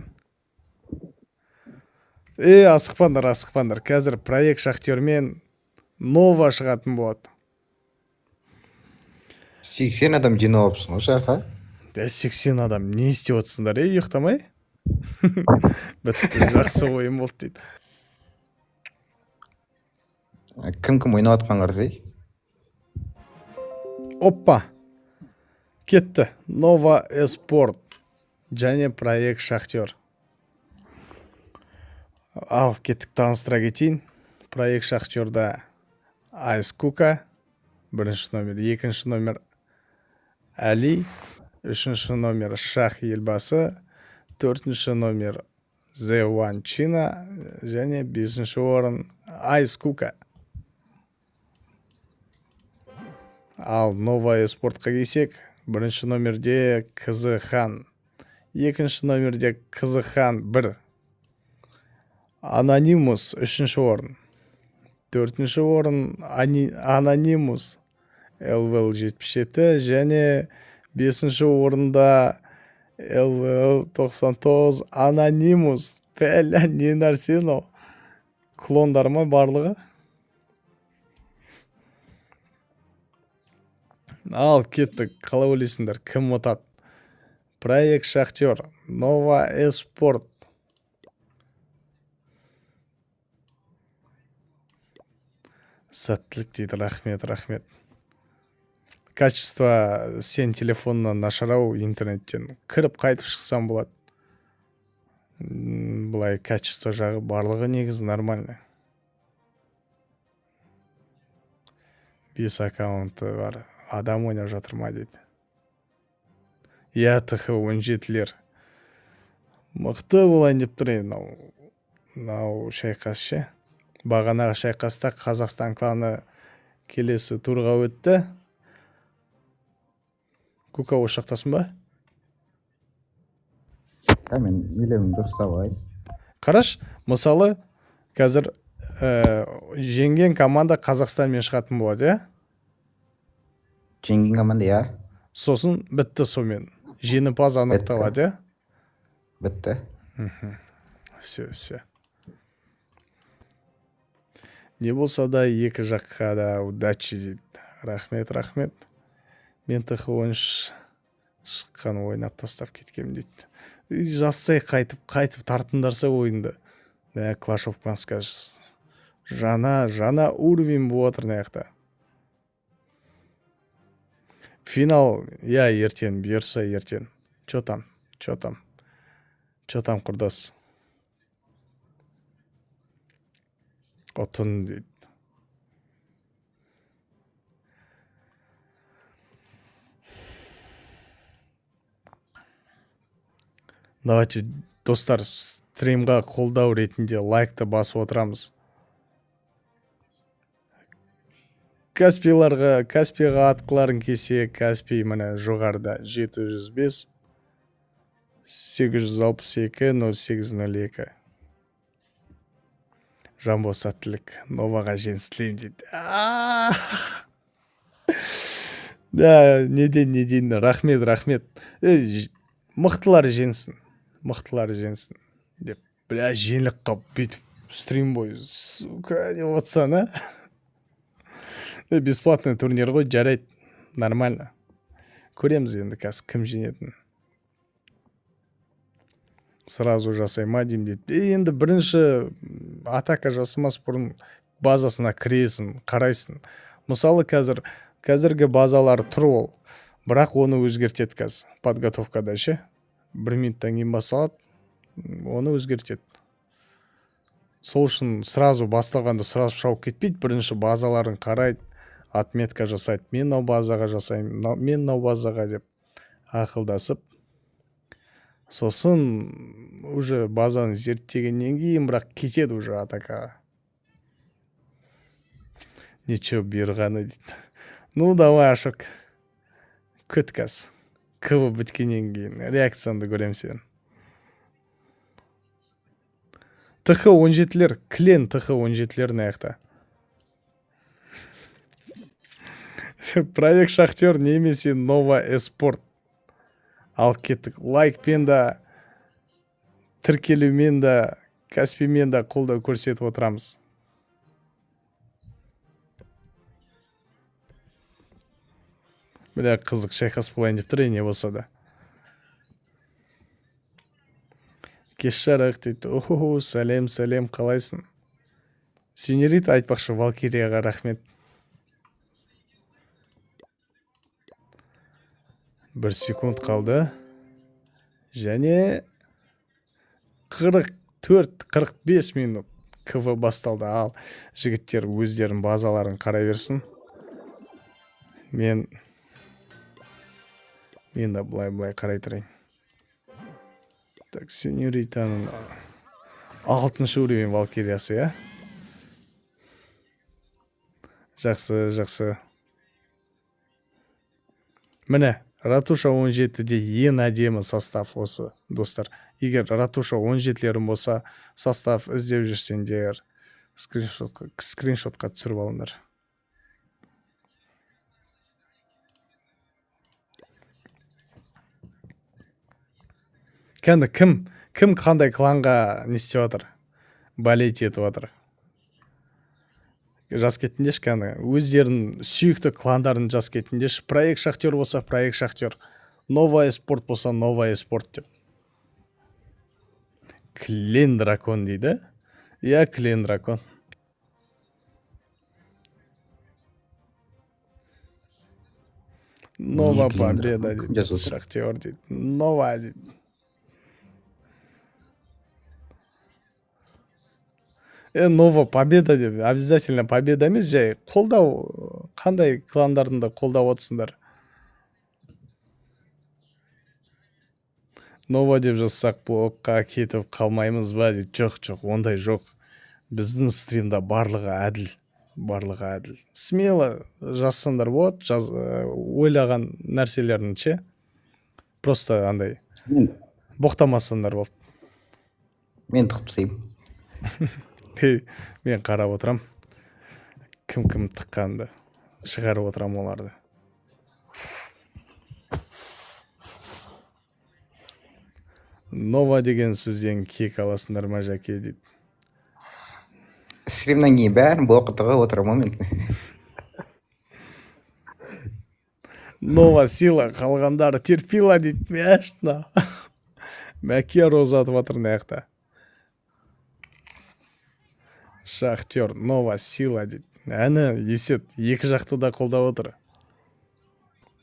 Асықпандар. Қазір проект Шахтермен Нова шығатын болады. 80 адам жиналыпсың ғой жаққа. 80 адам не істеп отырсыңдар, ұйықтамай? Бітті, жақсы ойын болды дейді. Кім ойнап жатқан қарасай? Оппа. Кетті. Нова Эспорт және проект Шахтер. Ал кеттік, таныстыра кетейін. Проект Шахтерда Айс Кука, бірінші номер, екінші номер Әли, үшінші номер Шах Елбасы, төртінші номер The One China және бесінші орын Айс Кука. Ал Нова Эспортқа келсек, бірінші номерде Қызыхан, екінші номерде Қызыхан 1, Анонимус үшінші орын, төртінші орын Анонимус LVL 77 және бесінші орында LVL 99 Анонимус. Пәлі, не нәрсен о? Клондар ма барлығы? Ал кеттік, қалай ойлайсыңдар, кім ұтады? Проект Шахтер, Нова Эспорт. Сәттілік дейді, рахмет. Качество сен телефоннан нашарау интернеттен. Кіріп қайтып шықсам болады. Бұлай качество жағы барлығы негізі нормальный. 5 аккаунты бар. Адам ойнап жатыр ма дейді. ТХ-17-лер. Мықты болайын деп тұр енді. Нау шайқас ше. Бағанағы шайқаста Қазақстан кланы келесі турға өтті. Кука ошақтасын ба? Мен милемін дұрыстабай. Қараш, мысалы, қазір жеңген команда Қазақстанмен шығатын болады, я? Жеңген команда, я? Сосын бітті сомен. Жеңімпаз анықталады, я? Бітті. Все. Не болса да екі жаққа да удачи дейді. Рахмет. Мен ТХ-13 шыққан ойнап тастап кеткем дейді. Жассай қайтып тартындарса ойынды. Clash of Clans кажется. Жана уровень болады наяқта. Финал, ертең, бұйырса ертең. Чо там, құрдас? Отын дейді. Давайте, достар, стримға қолдау ретінде лайкты басып отырамыз. Каспиға атқыларын кесе, Каспий міне жоғарда 705 862 0802. Жамбо сәттілік, Новаға жеңіс тілеймін дейді. Неден, рахмет. Мықтылар жеңсін деп. Жеңілік қап бүйтіп стрим бойы сука деп отсана. Бесплатный турнир ғой, жарайды, нормально. Көреміз енді қазір кім жеңетін. Сразу жасай ма дейм дейді. Енді бірінші атака жасамас бұрын базасына кіресін, қарайсың. Мысалы қазіргі базалар тұр ол, бірақ оны өзгертеді қазір. Подготовкада ше. 1 минуттан кейін басалады, оны өзгертеді. Сол үшін сразу басталғанда сразу шауып кетпейді, бірінші базаларын қарайды, отметка жасайды, мен мынау базаға жасаймын, мен мынау базаға деп ақылдасып, сосын уже базаны зерттегеннен кейін бірақ кетеді уже атакаға. Ничего бұйырғаны дейді. Ну давай Ашок, күт қазір. КВ біткеннен кейін реакцияңды көрем сен. ТХ-17-лер, клен ТХ-17-лер наяқта. Проект Шахтер немесе Нова Эспорт. Ал кеттік. Лайкпен да, тіркелумен да, Каспимен да қолдау көрсетіп отырамыз. Бля, қызық шайқас болайын деп тұр, не болса да. Кеш жарық дейді. Охо, сәлем, қалайсың? Сенерит айтпақшы, Валкирияға рахмет. 1 секунд қалды. Және 44-45 минут КВ басталды. Ал жігіттер өздерін базаларын қарай берсін. Мен да былай қарай тұрайын. Так, сеньоританың 6-шы уровень Валкириясы, я? Жақсы. Міне, Ратуша 17-де ең әдемі состав осы, достар. Егер Ратуша 17-лерін болса, состав іздеп жүрсеңдер, скриншотқа түсіріп алыңдар. Кәнді кім қандай кланға не істеп жатыр? Болеть етіп жатыр. Жас кетіндеш кәнді. Өздерін сүйікті кландарын жас кетіндеш. Проект Шахтер болса, Проект Шахтер. Нова Эспорт болса, Нова Эспорт деп. Клен дракон дейді. Я клен дракон. Нова победа дейді. Шахтер дейді. Нова дейді. Нова победа деп, обязательно победа емес, жай қолдау, қандай кландарында қолдау отсыңдар. Нова деп жазсақ блокқа кетіп қалмаймыз ба дейді. Жоқ, ондай жоқ. Біздің стримда барлығы әділ. Смело жазсаңдар болады, ойлаған нәрселерін ше. Просто андай боқтамасаңдар болды. Мен тықпысайым. Мен қарап отырам. Кім тыққанды шығарып отырам оларды. Нова деген сөзден кек аласыңдар ма жәке дейді. Стримнан кейін бәрін боқытыға отырам мен. Нова сила, қалғандары терпила дейді. Мәшна. Мәке розатып атыр наяқта. Шахтер, Нова сила дейді. Әні есет, екі жақты да қолдап отыр.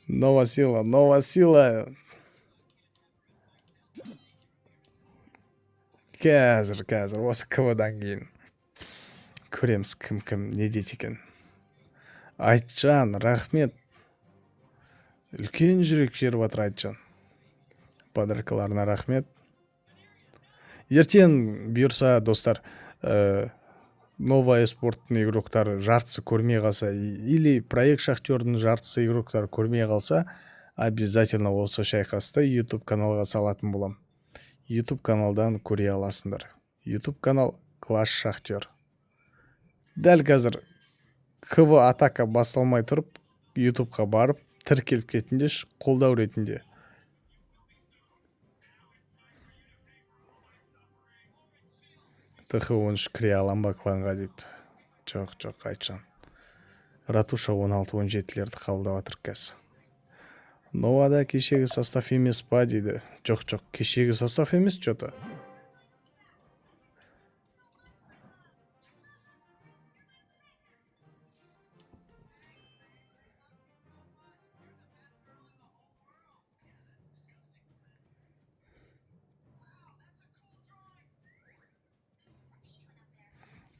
Нова сила. Қазір, осы КВ-дан кейін көреміз кім не дейді екен. Айтжан, рахмет. Үлкен жүрек жеріп атыр Айтжан. Подаркаларына рахмет. Ертең бұйырса, достар, Нова Эспорттың игроктары жартысы көрмей қалса, или Проект Шахтердің жартысы игроктары көрмей қалса, обязательно осы шайқасты YouTube каналға салатын болам. YouTube каналдан көре аласыңдар. YouTube канал Клаш Шахтер. Дәл қазір КВ атака басталмай тұрып, YouTubeға барып, тіркеліп кетінде қолдау ретінде. ТХ-13 кіре алам ба кланға дейді. Жоқ, Айтжан. Ратуша 16-17-лерді қалдап атыр кәз. Новада кешегі состав емес па дейді. Жоқ, кешегі состав емес что-то.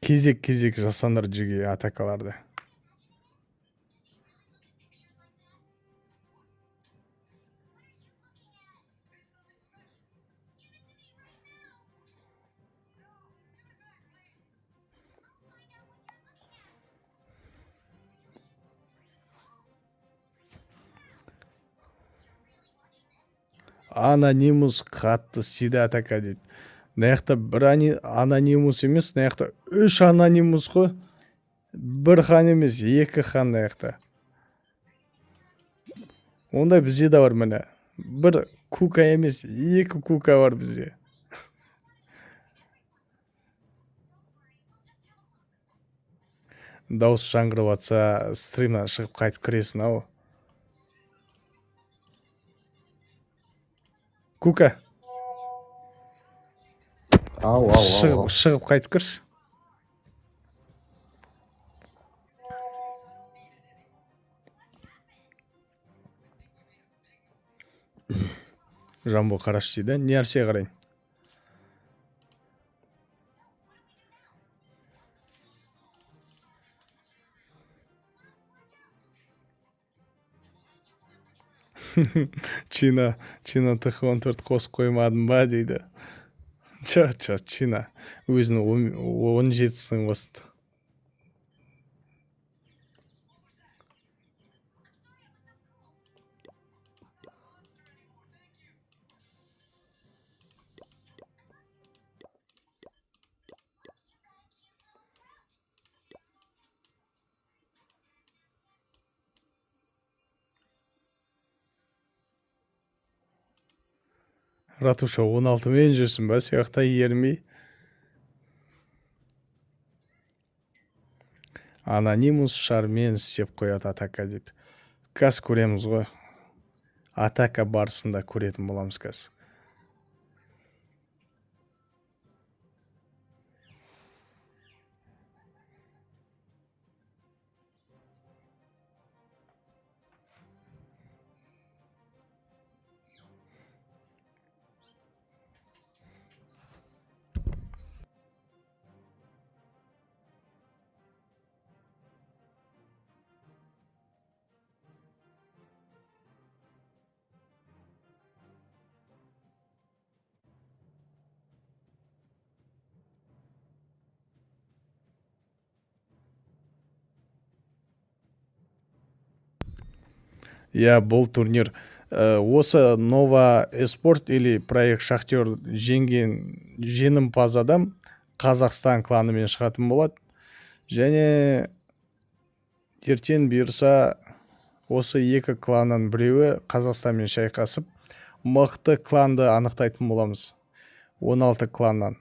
Кезек жасандар жүге атакаларды. Анонимус қатты сида атака дейді. Мына жақта бір анонимус емес, мына жақта 3 анонимус қой. Бір хан емес, 2 хан мына жақта. Ондай бізде де бар міне. Бір кука емес, 2 кука бар бізде. Дауыс жаңғырып атса, стримнан шығып қайтып кіресің ау. Кука, Ау. шығып қайтып кірші. Жамбо қараш дейді. Не нәрсе қарайын? Чина ТХ-14 қосып қоймадым ба дейді. Чина. Өзінің 17-сін қосты. Ратуша 16 мен жүрсің ба, сияқта ермей. Анонимус шармен істеп қояды атака дейді. Кәс көреміз ғой. Атака барысында көретін боламыз кәс. Я, бұл турнир. Осы Нова Эспорт или проект Шахтер жеңімпаз адам Қазақстан кланымен шығатын болады. Және ертең бұйырса осы 2 кланнан біреуі Қазақстанмен шайқасып, мықты кланды анықтайтын боламыз. 16 кланнан.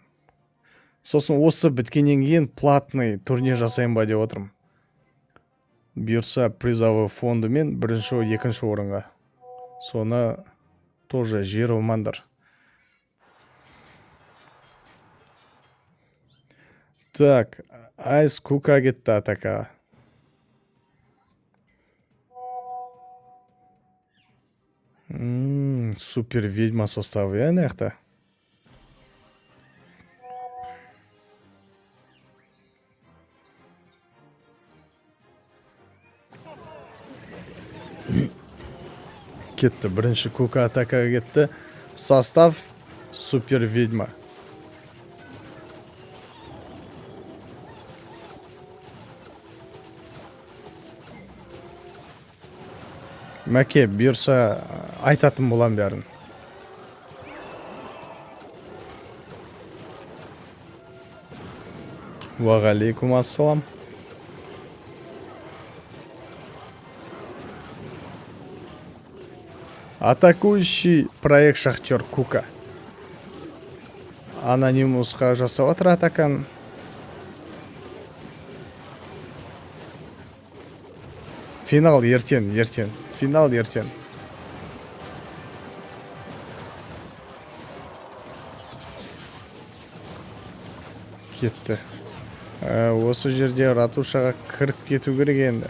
Сосын осы біткеннен кейін платный турнир жасайын ба деп отырмын. Бұйырса призовый фондымен 1-ші, 2-ші орынға. Соны тоже жер алмандар. Так, Айс Кука кетті атака. Супер ведьма составы, я нехта. Кетті, бірінші Кука атакаға кетті. Состав супер ведьма. Мәке, бұйырса айтатын болам бәрін. Уағалейкум ассалам. Атакующий проект Шахтер Кука. Анонимусқа жасап отыр атакан. Финал ертең. Финал ертең. Кетті. Осы жерде ратушаға кіріп кету керек енді.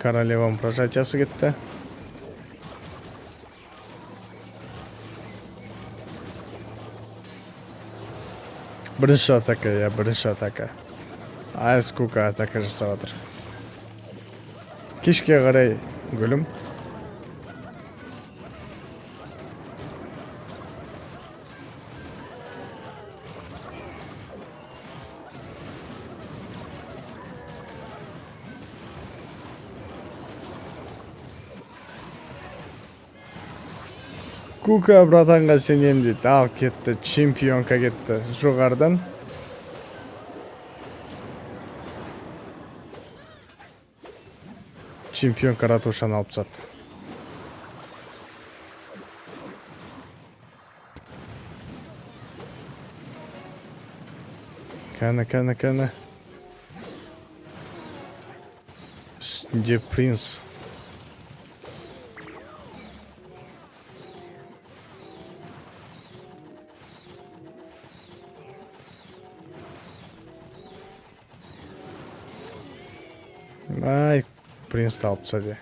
Королевам прожатиясы кетті. Бірінші атака. Айс Кука атака жасап отыр. Кешке қарай гүлім. Кука братанға сенем дейді. Ал кетті, чемпионка кетті жоғардан. Чемпионка ратушаны алып тастады. Кәні. Үстінде принц. Ай, принцті алып тастады.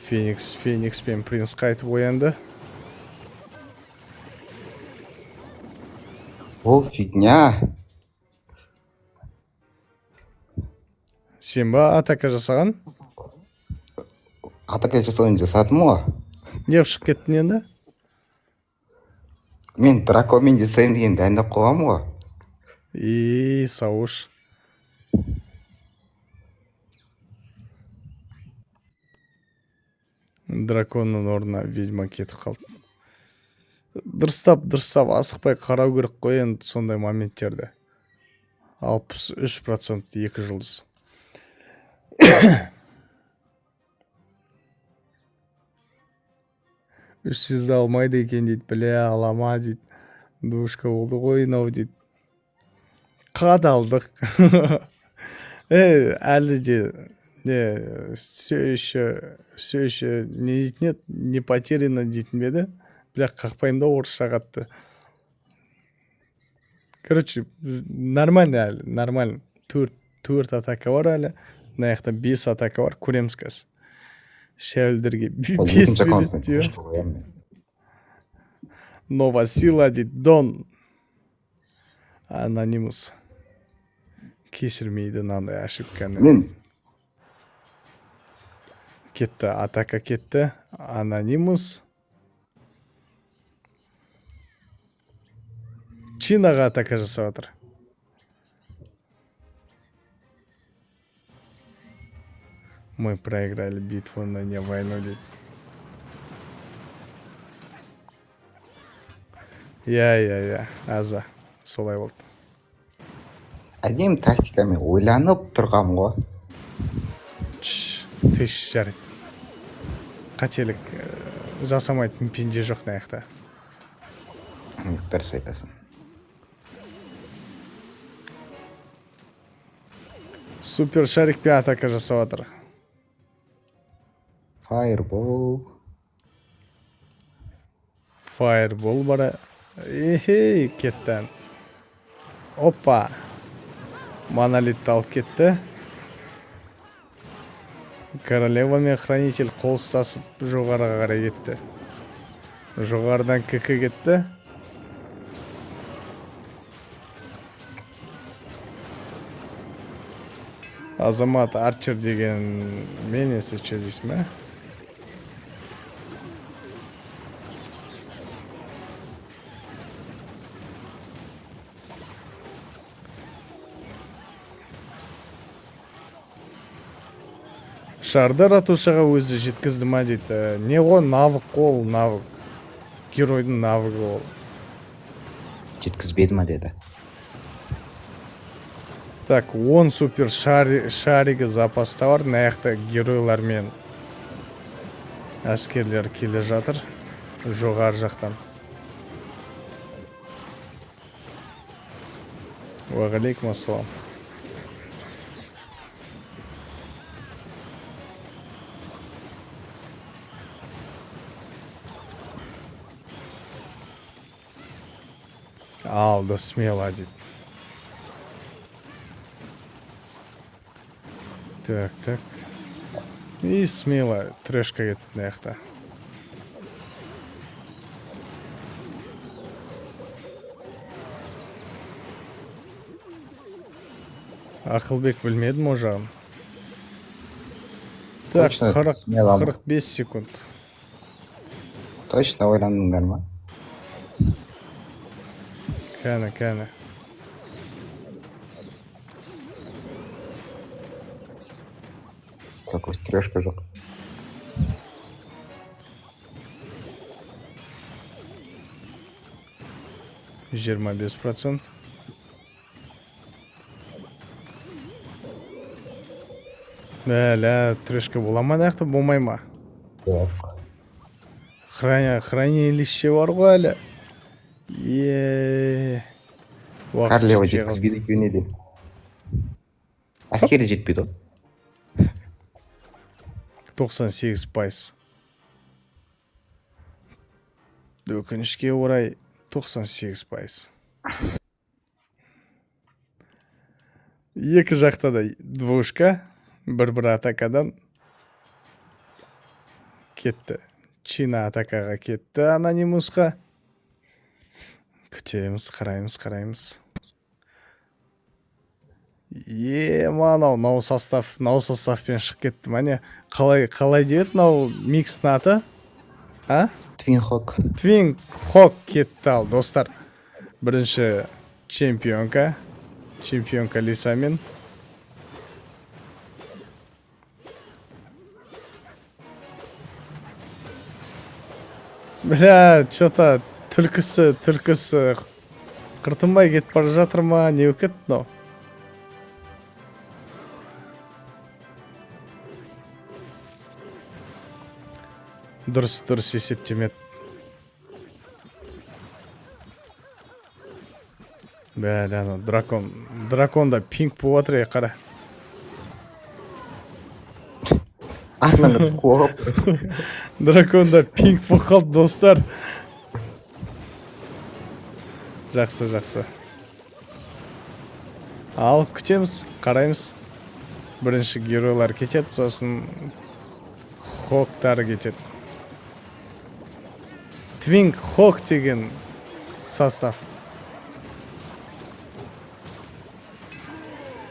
Феникс пен принц қайтып оянды. Ол фигня. Сен ба атака жасаған? Атака жасауын жасадым ғой. Не шығып кеттің енді? Мен драконмен жасаймын деген дайындап қойғам ғой. Сауыш. Драконның орнына ведьма кетіп қалды. Дұрыстап асықпай қарау керек қой енді сондай моменттерді. 63% 2 жұлдыз. Үш сізді алмайды екен дейді. Біле алама дейді. Душка болды ғой нау дейді. Қадалдық. Әлі де все еще не дейтін еді, не потеряно дейтін беді. Бірақ қақпаймда орысша қатты. Короче, нормально әлі, нормально. 4 атака бар әлі. Наяқта 5 атака бар, көреміз қазір. Шәуілдерге 5 береді дейо. Нова сила дейді, Дон. Анонимус. Кешірмейді нандай ошибканы. Кетті, атака кетті. Анонимус. Чинаға атака жасап отыр. Мы проиграли битву, но не войну дейді. Я. Аза. Солай болды. Әдем тактикамен ойланып тұрғам ғой. Тыш жарайды. Қателік жасамайтын пенде жоқ наяқта. Дұрыс айтасың. Супер шарикпен атака жасап отыр. Фаербол бара. Кетті. Опа. Монолитті алып кетті. Королева мен хранитель қол ұстасып жоғарыға қарай кетті. Жоғарыдан кікі кетті. Азамат Арчер деген мен есече дейсің бе? Шарды ратушаға өзі жеткізді ма дейді. Не ғой навык қол, навык. Геройдың навыгы ол. Жеткізбеді ма деді. Так, 10 супер шаригі запаста бар. Наяқта геройлар мен әскерлер келе жатыр. Жоғар жақтан. Уағалейкум ассалам. Алды смело дейді. Так. И смело трэшка кетті наяқта. Ақылбек білмедім о жағын. Так, 45 секунд. Точно ойландыңдар ма? Кәні. Какой трэшка жоқ. 25%. Бәлә, трешка бола ма нақты, болмай ма? Жоқ. Хранилище бар ғой әлі. Королева жеткізбейді екеуіне де. Әскері жетпейді ғой. 98%. Өкінішке орай 98%. Екі жақта да двушка, бір атакадан кетті. Чина атакаға кетті анонимусқа. Күтеміз, қараймыз. Мынау составпен шығып кетті. Мәне қалай деп мынау микстің аты? А? Твинхок кетті ал, достар. Бірінші чемпионка Лисамен. Бля, что-то түлкісі қыртынбай кетіп бара жатыр ма? Не өкет мынау? Дұрыс есептемет. Бәлі, драконда пинг болып отыр, қара. Арнаңыз қоғып. Драконда пинг болып қалды, достар. Жақсы. Ал, күтеміз, қараймыз. Бірінші геройлар кетеді, сосын хоктары кетеді. Твинг хок деген состав.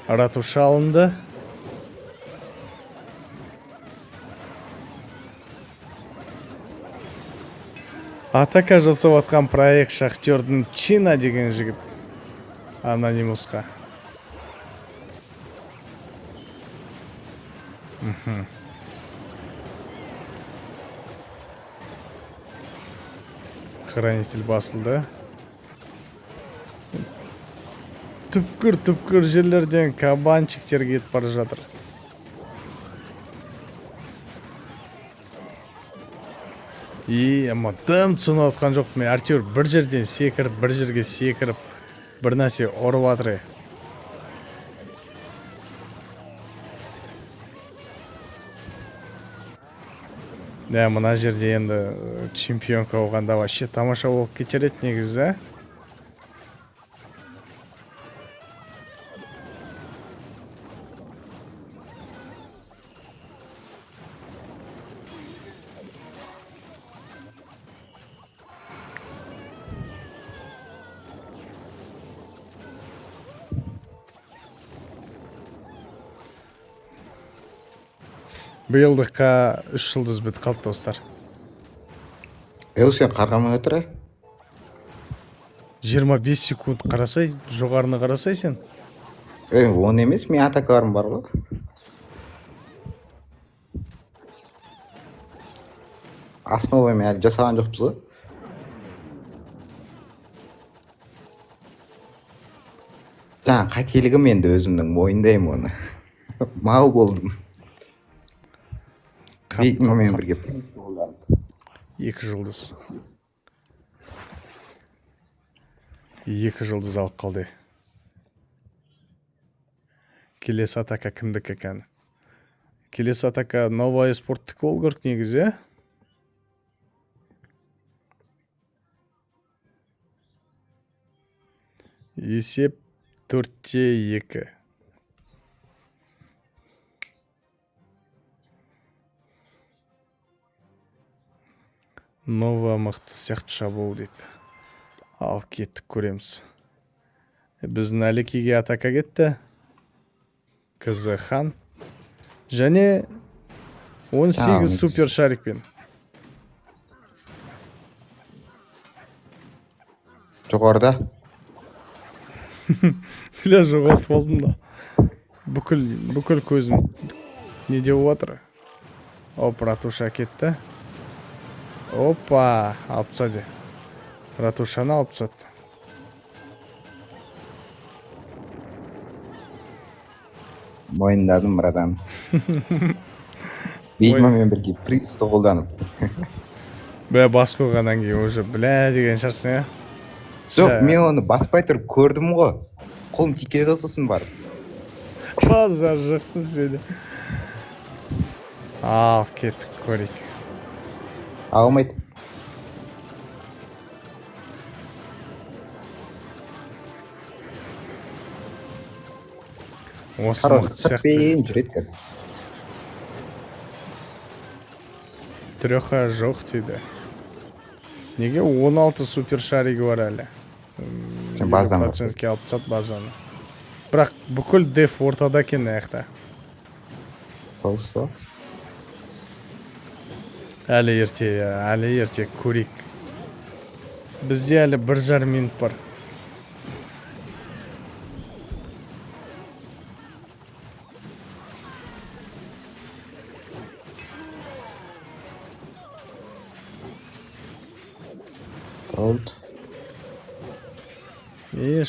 Ратуша алынды. Атака жасап атқан проект Шахтердің Чина деген жігіт анонимусқа. Хранитель басылды. Түпкір жерлерден кабанчиктер кетіп бара жатыр. Ама дым түсініп отқан жоқ. Мен әртеуір бір жерден секіріп, бір жерге секіріп, бір нәрсе ұрып атыр. Мына жерде енді чемпионка оғанда вообще тамаша болып кетер еді негізі. Биылдыққа 3 жылдыз бітіп қалды, достар. Сен қарғамай отыр, 25 секунд қарасай, жоғарыны қарасай сен. Он емес, мен атакаларым бар ғой. Основамен әлі жасаған жоқпыз ғой. Жаңа қателігім енді өзімнің мойындаймын оны. Мау болдым. Мен бірге 2 жылдыз. 2 жылдыз алып қалды. Келесі атака кімдікі екен? Келесі атака Новая спорттық ол көрік негізі. Есеп 4-2. Нова мықты сияқты шабуыл дейді. Ал кеттік, көреміз. Біздің Әлекеге атака кетті. Қызы Хан. Және 18 супер шарикпен. Жоғарда. Ля жоғалт болдым да. Бүкіл көзім не деп отыр? Оп, Ратуша кетті. Опа, алып тастады. Ратушаны алып тастады. Мойындадым, братан. Ведьмамен бірге призді қолданып. бля бас қойғаннан кейін уже бля деген шығарсың иә. Жоқ, мен оны баспай тұрып көрдім ғой. Қолым тике сосын барып. базар жоқсың сен. Ал кеттік көрейік. Алмайды. Осы мықты сияқты жүреді қазір. трёха жоқ дейді. Неге 16 супер шаригі бар әлі? Сен базадан 50%-ке алып тастады базаны. Бірақ бүкіл деф ортада екен аяқта. Толсы. Әлі ерте көрейік. Бізде әлі 1,5 минут бар. Олд.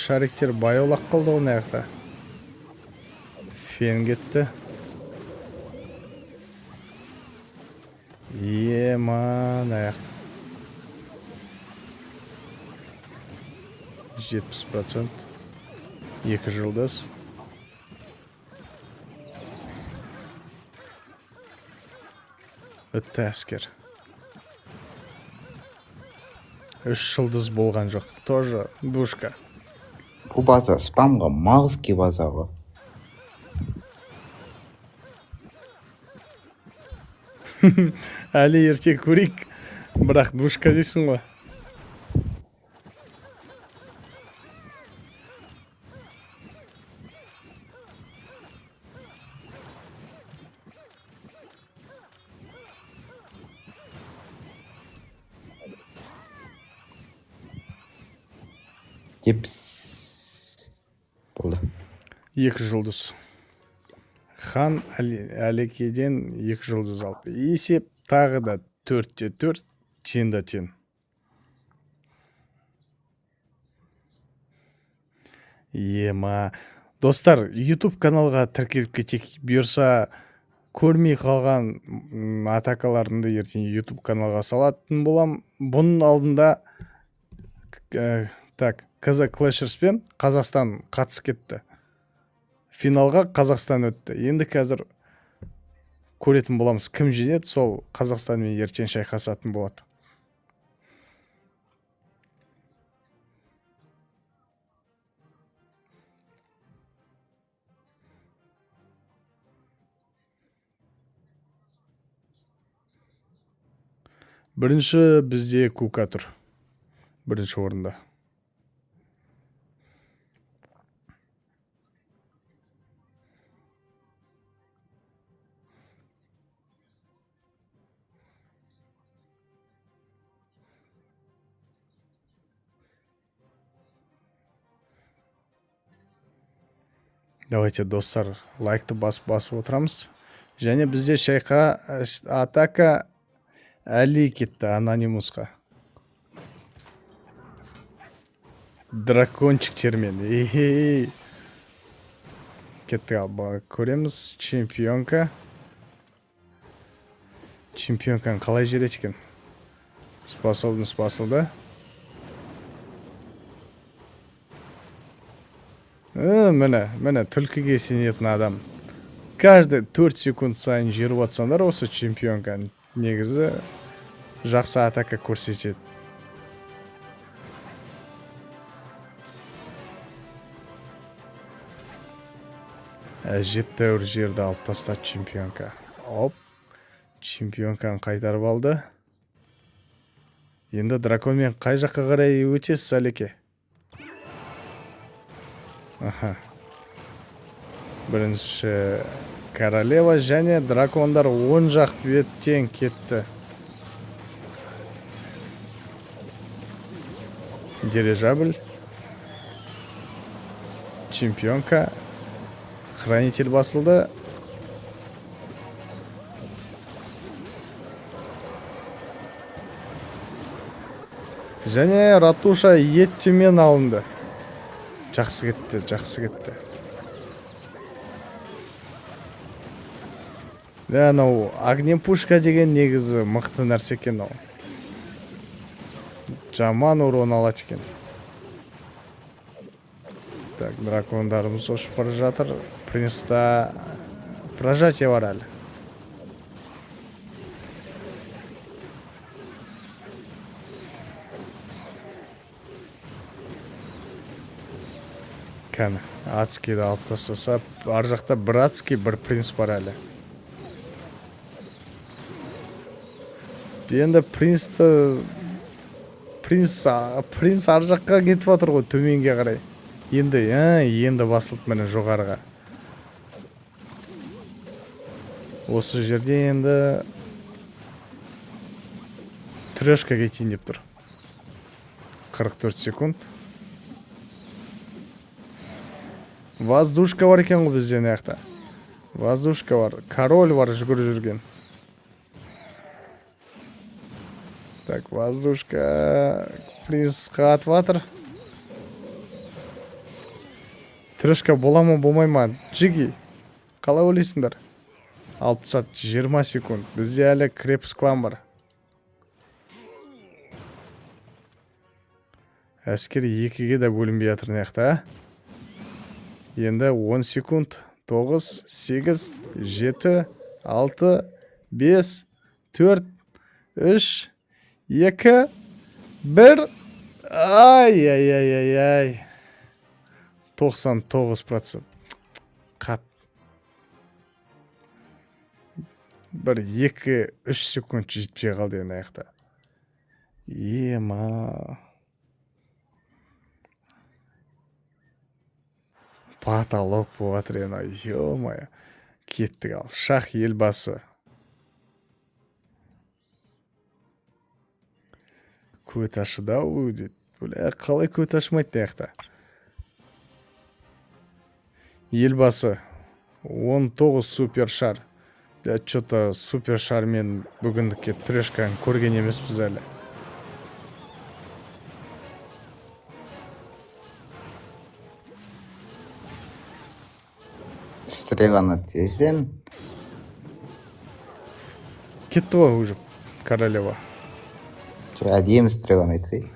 Шариктер баяулақ қалды ғой аяқта. Фен кетті. Ман аяқ. 70%. 2 жылдыз. Өтті әскер. 3 жылдыз болған жоқ. Тоже душка. Бұл база спамға мағызке база ғой. Әлі ерте көрейік. Бірақ душка дейсің ғой. Тепс. Болды. 2 жылдыз. Хан Әлекеден 2 жылдыз алды. Есеп тағы да 4-4, тең да тең. Достар, YouTube каналға тіркеліп кетейік. Бұйырса көрмей қалған атакаларымды ертең YouTube каналға салатын болам. Бұның алдында Каза Клэшерспен Қазақстан қатысып кетті. Финалға Қазақстан өтті. Енді қазір көретін боламыз, кім жеңеді, сол Қазақстанмен ертең шайқасатын болады. Бірінші бізде Кука тұр. Бірінші орында. Давайте, достар, лайкты басып отырамыз. Және бізде шайқа атака Әли кетті анонимусқа. Дракончиктермен. Кетті алба. Көреміз чемпионка. Чемпионканы қалай жерет екен? Способность басылды. Міне, түлкіге сенетін адам. Каждый 4 секунд сайын жеріп атсандар осы чемпионканы. Негізі жақсы атака көрсетеді. Әжептәуір жерді алып тастады чемпионка. Оп, чемпионканы қайтарып алды. Енді драконмен қай жаққа қарай өтесіз, Әлеке? Бірінші королева және дракондар 10 жақ беттен кетті. Дирижабль. Чемпионка. Хранитель басылды. Және ратуша еттімен алынды. Жақсы кетті. анау огнем пушка деген негізі мықты нәрсе екен ол. Жаман урон алады екен. Так, дракондарымыз ұшып бара жатыр. Принста прожатие бар әлі. Кәні, адскийді алып тастаса, ар жақта бір адский, бір принц бар әлі. Енді принц ар жаққа кетіп жатыр ғой, төменге қарай. Енді басылды міне жоғарыға. Осы жерде енді трешка кетейін деп тұр. 44 секунд. Воздушка бар екен ғой бізден аяқта. Воздушка бар. Король бар жүгіріп жүрген. Так, воздушка принц қатып жатыр. Трешка бола ма, болмай ма? Джиги, қалай ойлайсыңдар? 20 секунд. Бізде әлі крепость клан бар. Әскер 2-ге де бөлінбей жатыр аяқта. Енді 10 секунд. 9, 8, 7, 6, 5, 4, 3, 2, 1. Ай. 99%. Қап. 1-2-3 секунд жетпей қалды енді аяқта. Ема. Потолок болып жатыр енді. Ё-моё. Кеттік ал. Шах елбасы. Көт ашыдау дейді. Бля, қалай көт ашмайды аяқта? Елбасы. 19 супер шар. Что-то супер шар мен бүгіндікке трешканы көрген емеспіз әлі. Стреланы тезен. Кетті ғой уже королева. Әдемі стреланы етсей.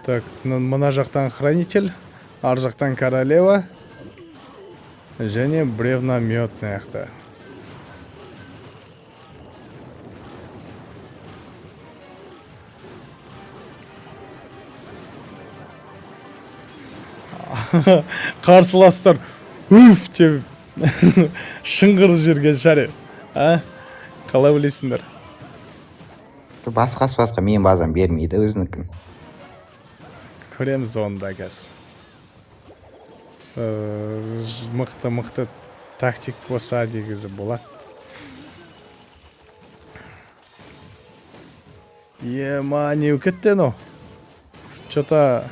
Так, мына жақтан хранитель, ар жақтан королева. Және бревномет аяқта. Қарсыластар үф деп шыңғырып жүрген шаре. Қалай білесіңдер? Басқа мен базам бермейді өзінікін. Көреміз онда кәз. Мықты тактик болса дегізі болады. Ема, не өкетті но? Что-то...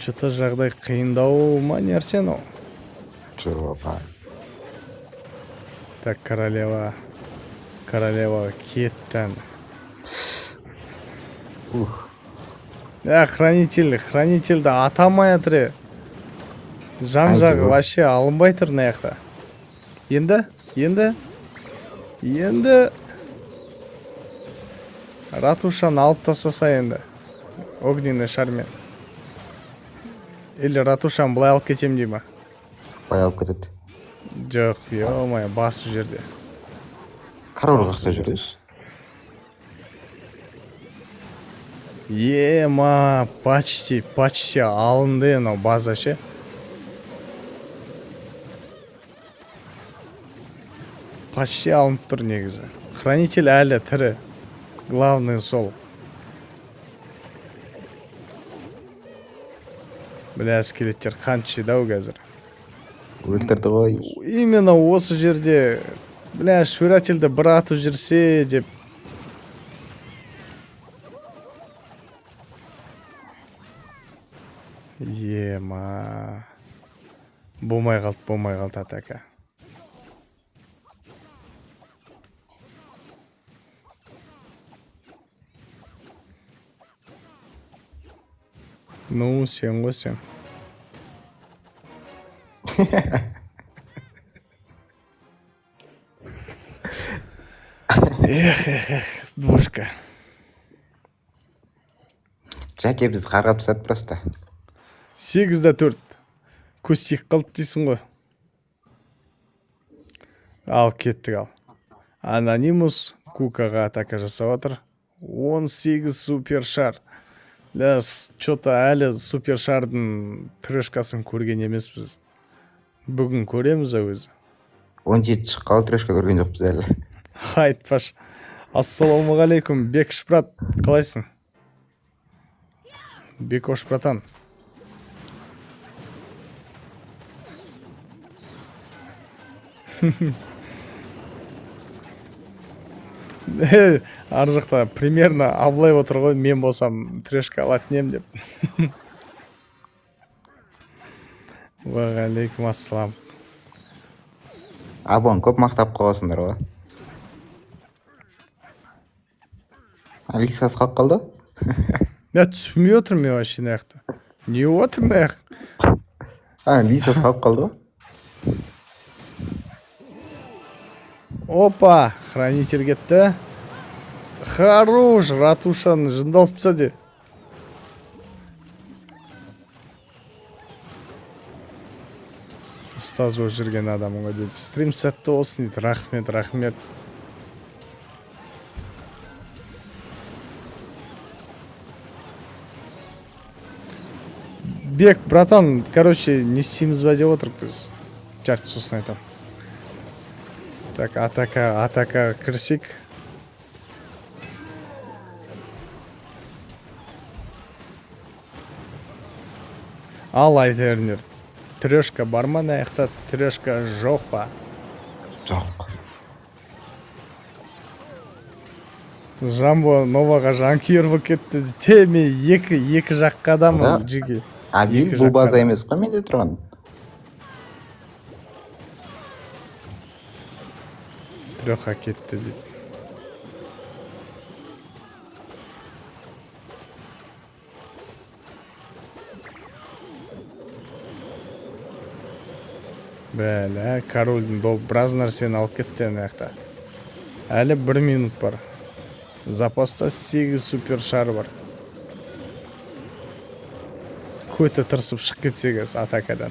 Что-то жағдай қиындау ма нерсен о? Жоқ. Так, королева кеттен. Хранительді атамай атыры. Жан жағы вообще алынбай тұр наяқта. Енді ратушаны алып тастаса енді. Огненный шармен. Или ратушаны бұлай алып кетем дей ма? Бұлай алып кетеді. Жоқ, ё-моё, басып жерде. Король қақта жүрес. Ема, почти алынды енау база ше. Почти алынып тұр негізі. Хранитель әлі тірі. Главный сол. Бля, скелеттер қанша дау қазір. Өлтірді ғой. Именно осы жерде, бля, швырательді бір атып жүрсе деп. Ема. Болмай қалды атака. Ну, сен ғой сен. Эх, двушка. Жаке біз қарғап тастады просто. 8-4. Көз тиіп қалды дейсің ғой. Ал кеттік ал. Анонимус Кукаға атака жасап отыр. 18 супер шар. Да, что-то әлі супер шардың трешкасын көрген емеспіз. Бүгін көреміз өзі. 17 шыққалы трешка көрген жоқпыз әлі. Айтпаш. Ассалаумағалейкум, Бекіш брат, қалайсың? Бекош братан. Ар жақта примерно аблай отыр ғой, мен болсам трешка алатын ем деп. Уағалейкум ассалам. Абон көп мақтап қаласыңдар ғой. Алисас қалып қалды? Я түсінбей отырмын мен вообще мына жақта. Не отыр мына жақ? Лисас қалып қалды ғой. Опа, хранитель кетті. Хорош, ратушаны жындалып тса де. Ұстаз болып жүрген адамың ғой дейді. Стрим сәтті болсын дейді. Рахмет, рахмет. Бек, братан, короче, не істейміз ба деп отырып біз. Жарты сосын айтам. Так, атака кірсек. Ал айтернер. Трешка бар ма мына жақта? Трешка жоқ па? Жоқ. Жамбо новаға жанкүйер болып кетті. Теме екі жаққа адамын жеке. Абил бұл база емес қой менде тұрған. Трёха кетті дейді. Бәлі, корольдің біраз нәрсені алып кетті ана жақта. Әлі 1 минут бар. Запаста 8 супер шар бар. Көті тырсып шық кетсегіз атакадан.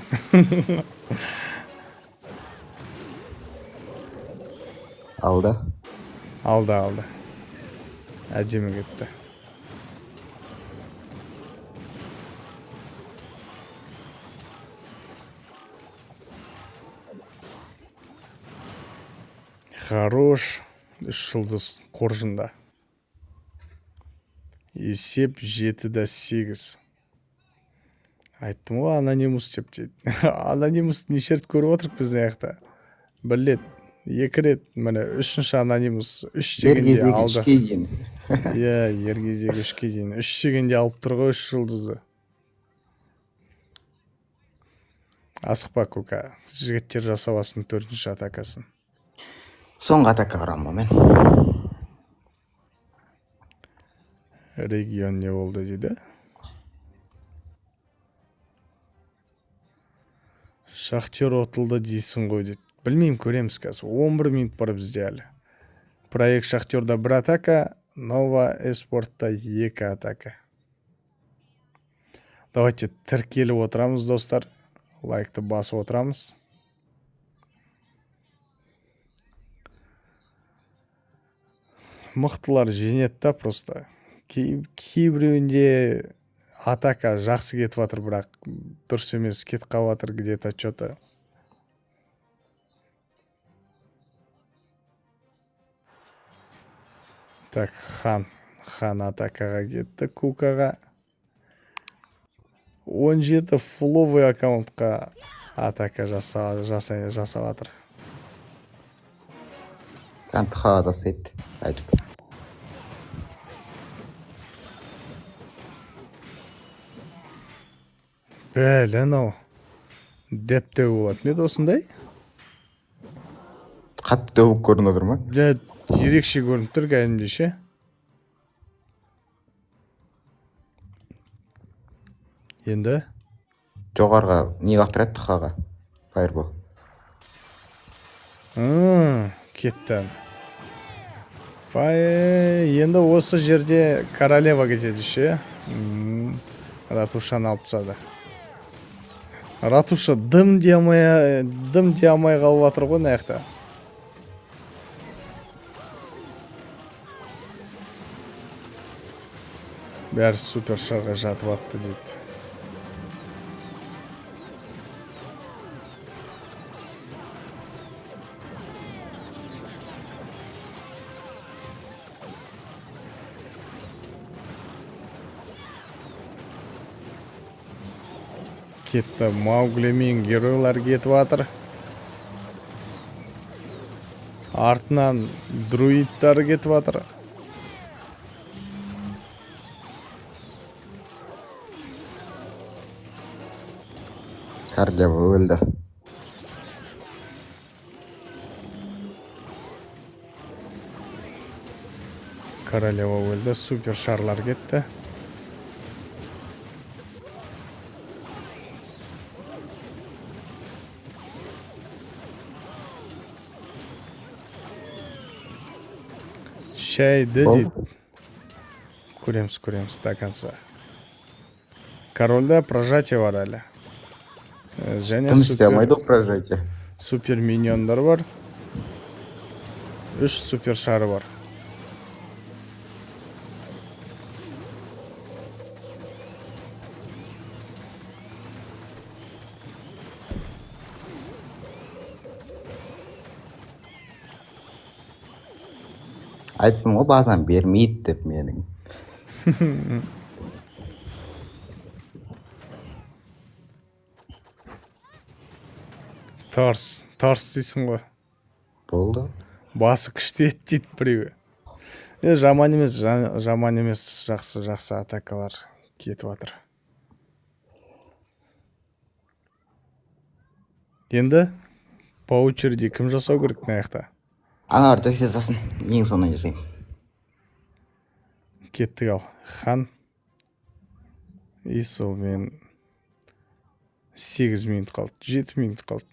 Алды. Алды. Әдемі кетті. Хорош. 3 жұлдыз қоржында. Есеп 7-8. Айттым ғой, анонимус деп дейді. Анонимус нешерт көріп отырып біздің аяқта. 1 рет, 2 рет, міне 3-ші анонимус 3 дегенде алды. Иә, ергезегі 3-ке дейін. 3 дегенде алып тұр ғой 3 жұлдызды. Асықпа көка, жігіттер жасавасын 4-ші атакасын. Соңғы атака қарамын мен. Регион не болды дейді? Шахтер отылды дейсің ғой дейді. Білмеймін, көреміз қазір. 11 минут бар бізде әлі. Проект Шахтерда 1 атака, Нова Эспортта 2 атака. Давайте тіркеліп отырамыз, достар. Лайкты басып отырамыз. Мықтылар жеңеді просто. Кейбіреуінде атака жақсы кетіп жатыр, бірақ дұрыс емес, кетіп қалып жатыр где-то что-то. Так, хан атакаға кетті, Кукаға. 17 фуловый аккаунтқа атака жасап жатыр. Кантыға да сет. Айтып. Бәлі, анау. Депте болады. Не осындай? Қатты дөбік көрініп отыр ма? Ерекше көрініп тұр кәдімгідей ше. Енді жоғарыға не қақтырады тұқаға. Фаербол. кетті. Енді осы жерде королева кетеді ше. Ратушаны алып тастады. Ратуша дым дей алмай қалып жатыр ғой мына жақта. Бәрі супер шарға жатып атты дейді. Кетті. Маугли мен геройлар кетіп жатыр. Артынан друидтар кетіп жатыр. Королева өлді. Королева өлді. Супер шарлар кетті. Шайды дейді. Көреміз до конца. Корольда прожатие бар әлі. Және Тым істей алмайды прожатие. супер миньондар бар. 3 супер шары бар. Айттым ғой базан бермейді деп менің. Тарс дейсің ғой. Болды. Басы күшті ет дейді біреуі. Жаман емес, жақсы атакалар кетіп жатыр. Енді по очереди кім жасау керек мына жақта? Аналар төсе жасасын, ең соңынан жасайын. Кеттік ал. Хан. Сол мен 8 минут қалды, 7 минут қалды.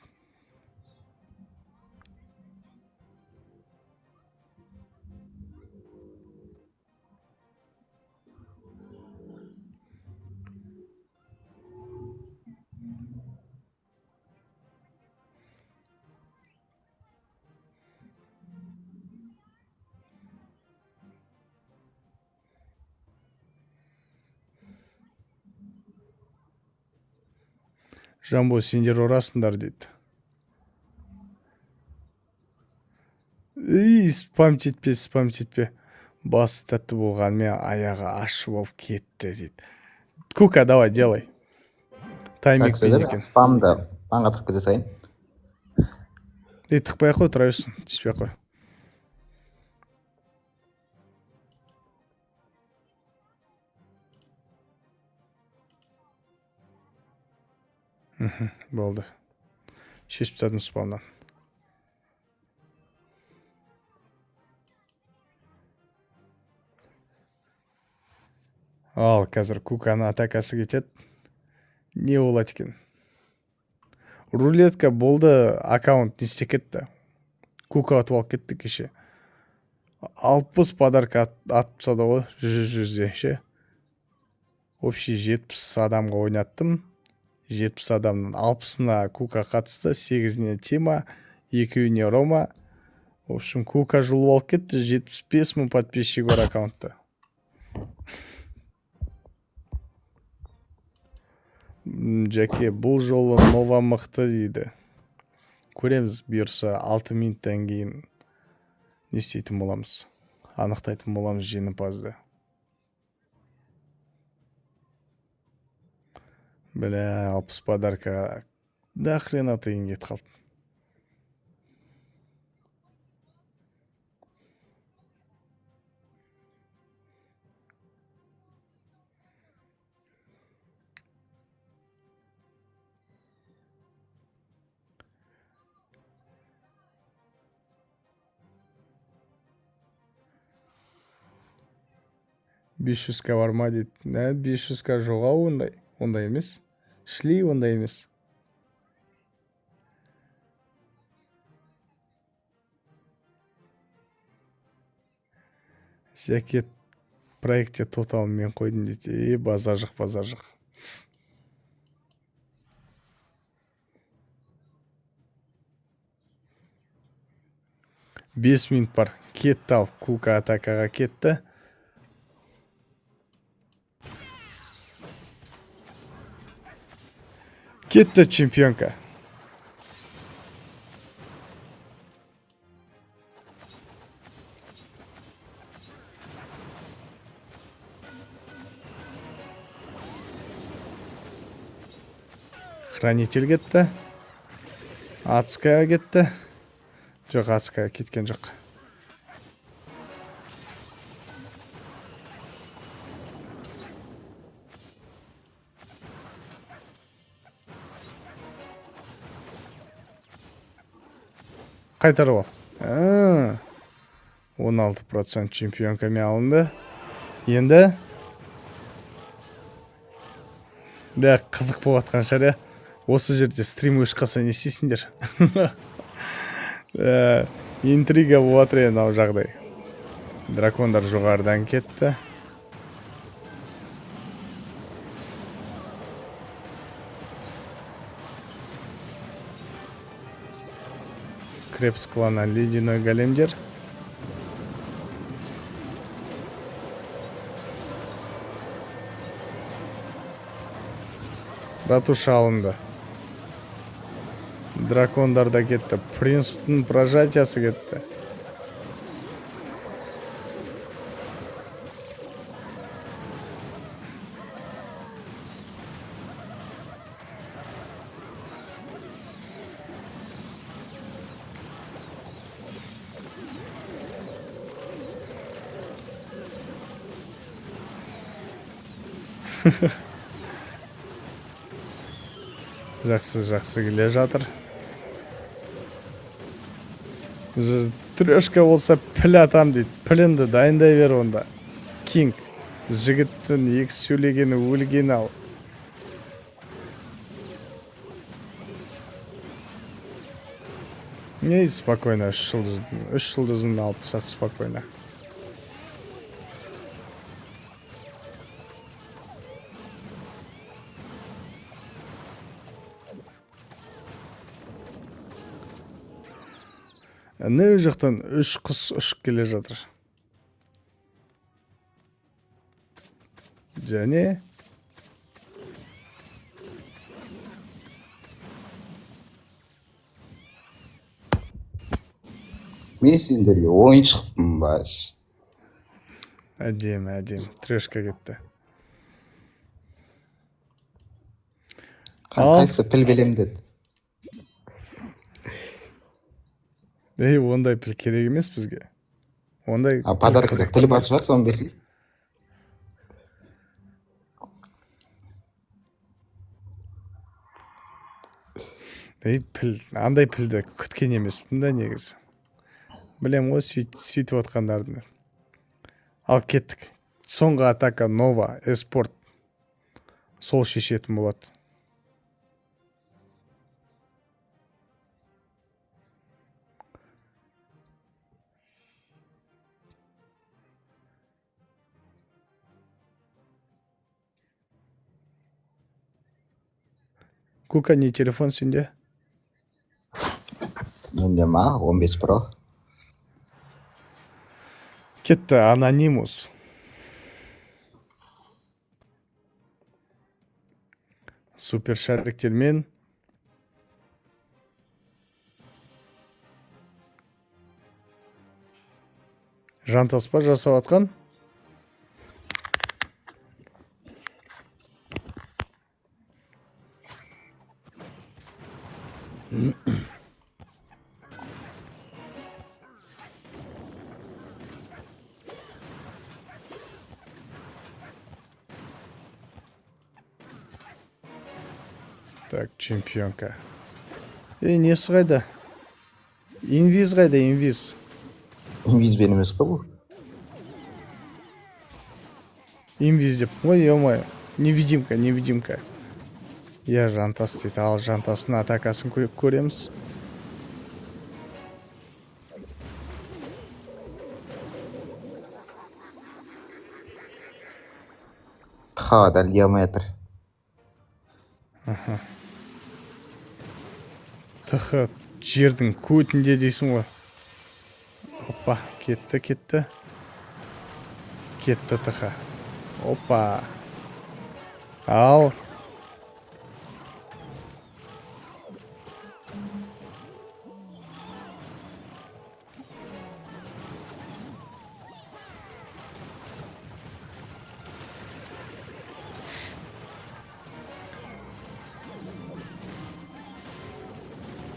Жамбо, сендер ұрасыңдар дейді. Спам жетпе. Басы тәтті болғанымен аяғы аш болып кетті дейді. Кука, давай, делай. Тайминг бен екен. Спамда банға тықып кете сайын. Тықпай ақ қой, тұра берсін. Түспей ақ қой. Болды. Шешіп тастадым спамнан. Ал, қазір Куканы атакасы кетеді. Не болады екен? Рулетка болды, аккаунт не істеп кетті. Кука атып алып кетті кеше. 60 подарка атып тастады ғой, 100-100 ше. Общий 70 адамға ойнаттым. 70 адамның 60-ына Кука қатысты, 8-іне Тима, 2-іне Рома. В общем, Кука жұлып алып кетті, 75 мың подписчик бар аккаунтта. Жаке, бұл жолы нова мықты дейді. Көреміз, бұйырса 6 минуттан кейін не істейтін боламыз. Анықтайтын боламыз жеңімпазды. Бля, 60 подарка да хрена тиын кетіп қалды. $500 бар ма дейді. 500 жоға ондай. ондай емес. Шли ондай емес. Жеке проектте тотал мен қойдым дейді. Базар жоқ. 5 минут бар. Кетті ал. Кука атакаға кетті. Кетті чемпионка. Хранитель кетті. Ацкая кетті. Жоқ, Ацкая кеткен жоқ. Қайтарып ал. 16% чемпионкамен алынды. Енді да қызық болып атқан шығар, иә. Осы жерде стрим өшіп қалса не істейсіңдер? Интрига болып жатыр енді ау жағдай. Дракондар жоғарыдан кетті. Крепс клана ледяной големдер. Ратуша алынды. Дракондар да кетті. Принцтің прожатиясы кетті. Жақсы келе жатыр. Трешка болса піл атам дейді. Пілінді дайындай бер онда. Кинг. Жігіттің екі сөйлегені өлгені ал. Не, спокойно, 3 жұлдызын алып тастады спокойно. Не жақтан 3 құс ұшып келе жатыр. Және мен сендерге ойын шығыппын баш. Әдем. Трешка кетті. Қайсы піл белем деді. Ондай піл керек емес бізге. Ондай подарок піл бар шығар, соны берсей. Піл, андай пілді күткен емеспін да негізі. Білем ғой сөйтіп отқандардың. Ал кеттік. Соңғы атака Нова Эспорт сол шешетін болады. Кука, не телефон сенде? Менде ма 15 Pro. Кетті Анонимус. Супер шариктермен. Жантаспа жасап атқан. Так, чемпионка. Несі қайда? Инвиз қайда, инвиз? Инвиз бен емес қой бұл. Инвиз деп. Ой, ё-моё. Невидимка. Иә, жантас дейді. Ал жантастың атакасын көреміз. Тхада диаметр. Тықы жердің көтінде дейсің ғой. Опа, кетті. Кетті тықы. Опа. Ал.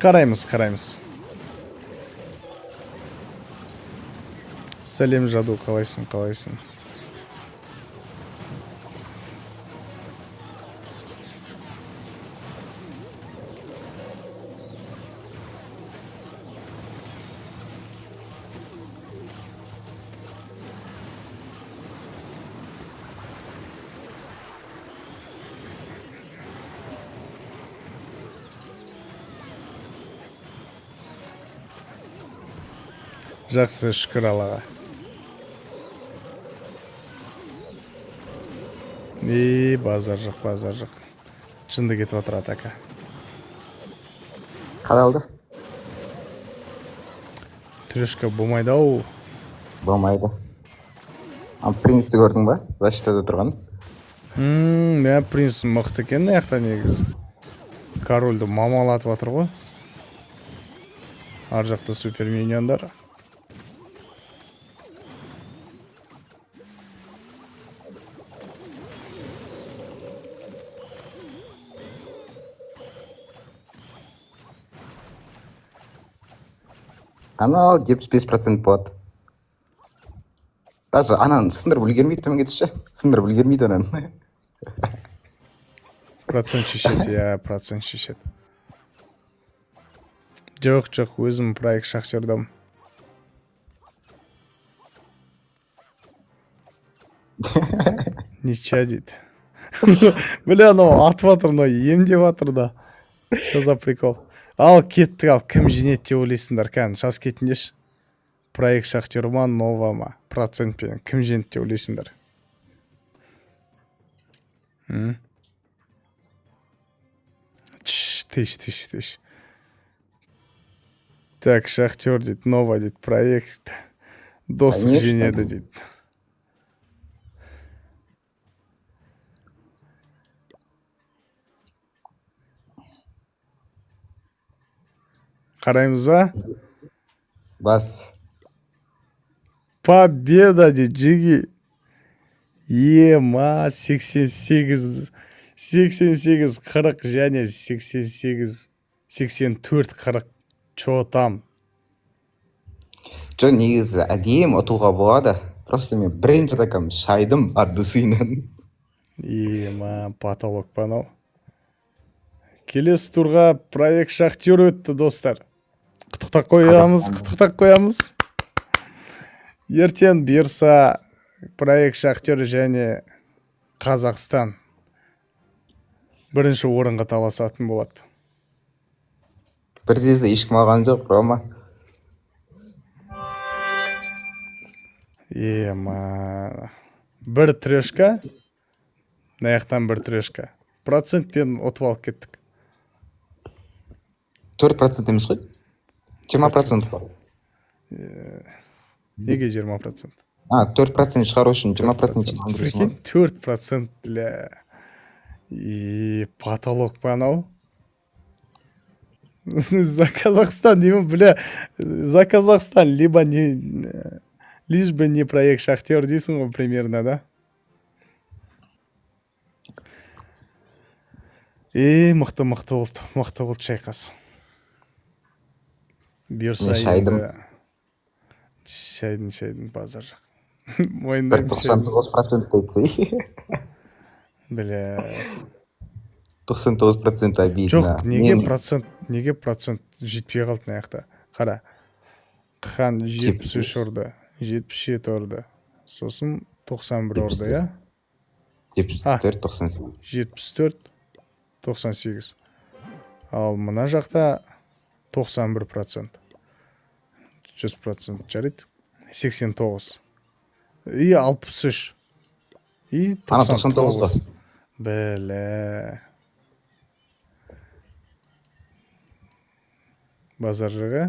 Қараймыз. Сәлем жаду, қалайсың? Жақсы, шүкір Аллаға. Базар жоқ. Жынды кетіп отыр атака. Қалалды? Трешка болмайды-ау. Болмайды. Принцті көрдің ба? Защитада тұрған. Мен принц мықты екен аяқта негізі. Корольді мамалатып отыр ғой. Ар жақта супер миньондар. Анау 75% болады. Даже ананы сындырып үлгермейді төмен кетіші. Сындырып үлгермейді ананы. Процент шешеді. Жоқ, өзім проект Шахтердам. Нича дейді. Бля, анау атып атыр, емдеп атыр да. Что за прикол? Ал кеттік, кім жинет деп ойлайсыңдар, шас кетіндеш. Проект Шахтерма нова ма? Процентпен кім жинет деп ойлайсыңдар? Тыш. Так, Шахтер дейді, нова дейді, проект. Досық жинеді дейді. Қараймыз ба? Бас. Победа дейді, жеги. Ема 88, 40 және 88, 84, 40. Чотам. Жо негізі әдейім ұтуға болады. Просто мен бірінші атакам шайдым адды сүйінен. Ема потолок панау. Келесі турға проект Шахтер өтті, достар. Құттықтап қоямыз. Ертең бұйырса проект Шахтер және Қазақстан бірінші орынға таласатын болады. Бірдезде ешкім алған жоқ, Рома. Ема бір трешка, наяқтан бір трешка. Процентпен ұтып алып кеттік. 4% емес қой? 20% бар. Неге 20%? 4% шығару үшін 20% шығару. 4% ля. Потолок панау. За Казахстан, бля, за Казахстан, либо не, лишь бы не проект Шахтер дейсің ғой, примерно, да? Мықты болды шайқас. Бұйырса шайдың базар жоқ. 99% айтсай. Бля. 99% обидно. Жоқ, неге процент жетпей қалды аяқта? Қара. Қан 73 ұрды, 77 ұрды. Сосын 91 ұрды, я? 74, 98. 74, 98. Ал мына жақта 91%. 100% жарайды. 89. И 63. И Ана 99 99. ғой. Бәле. Базар жағы.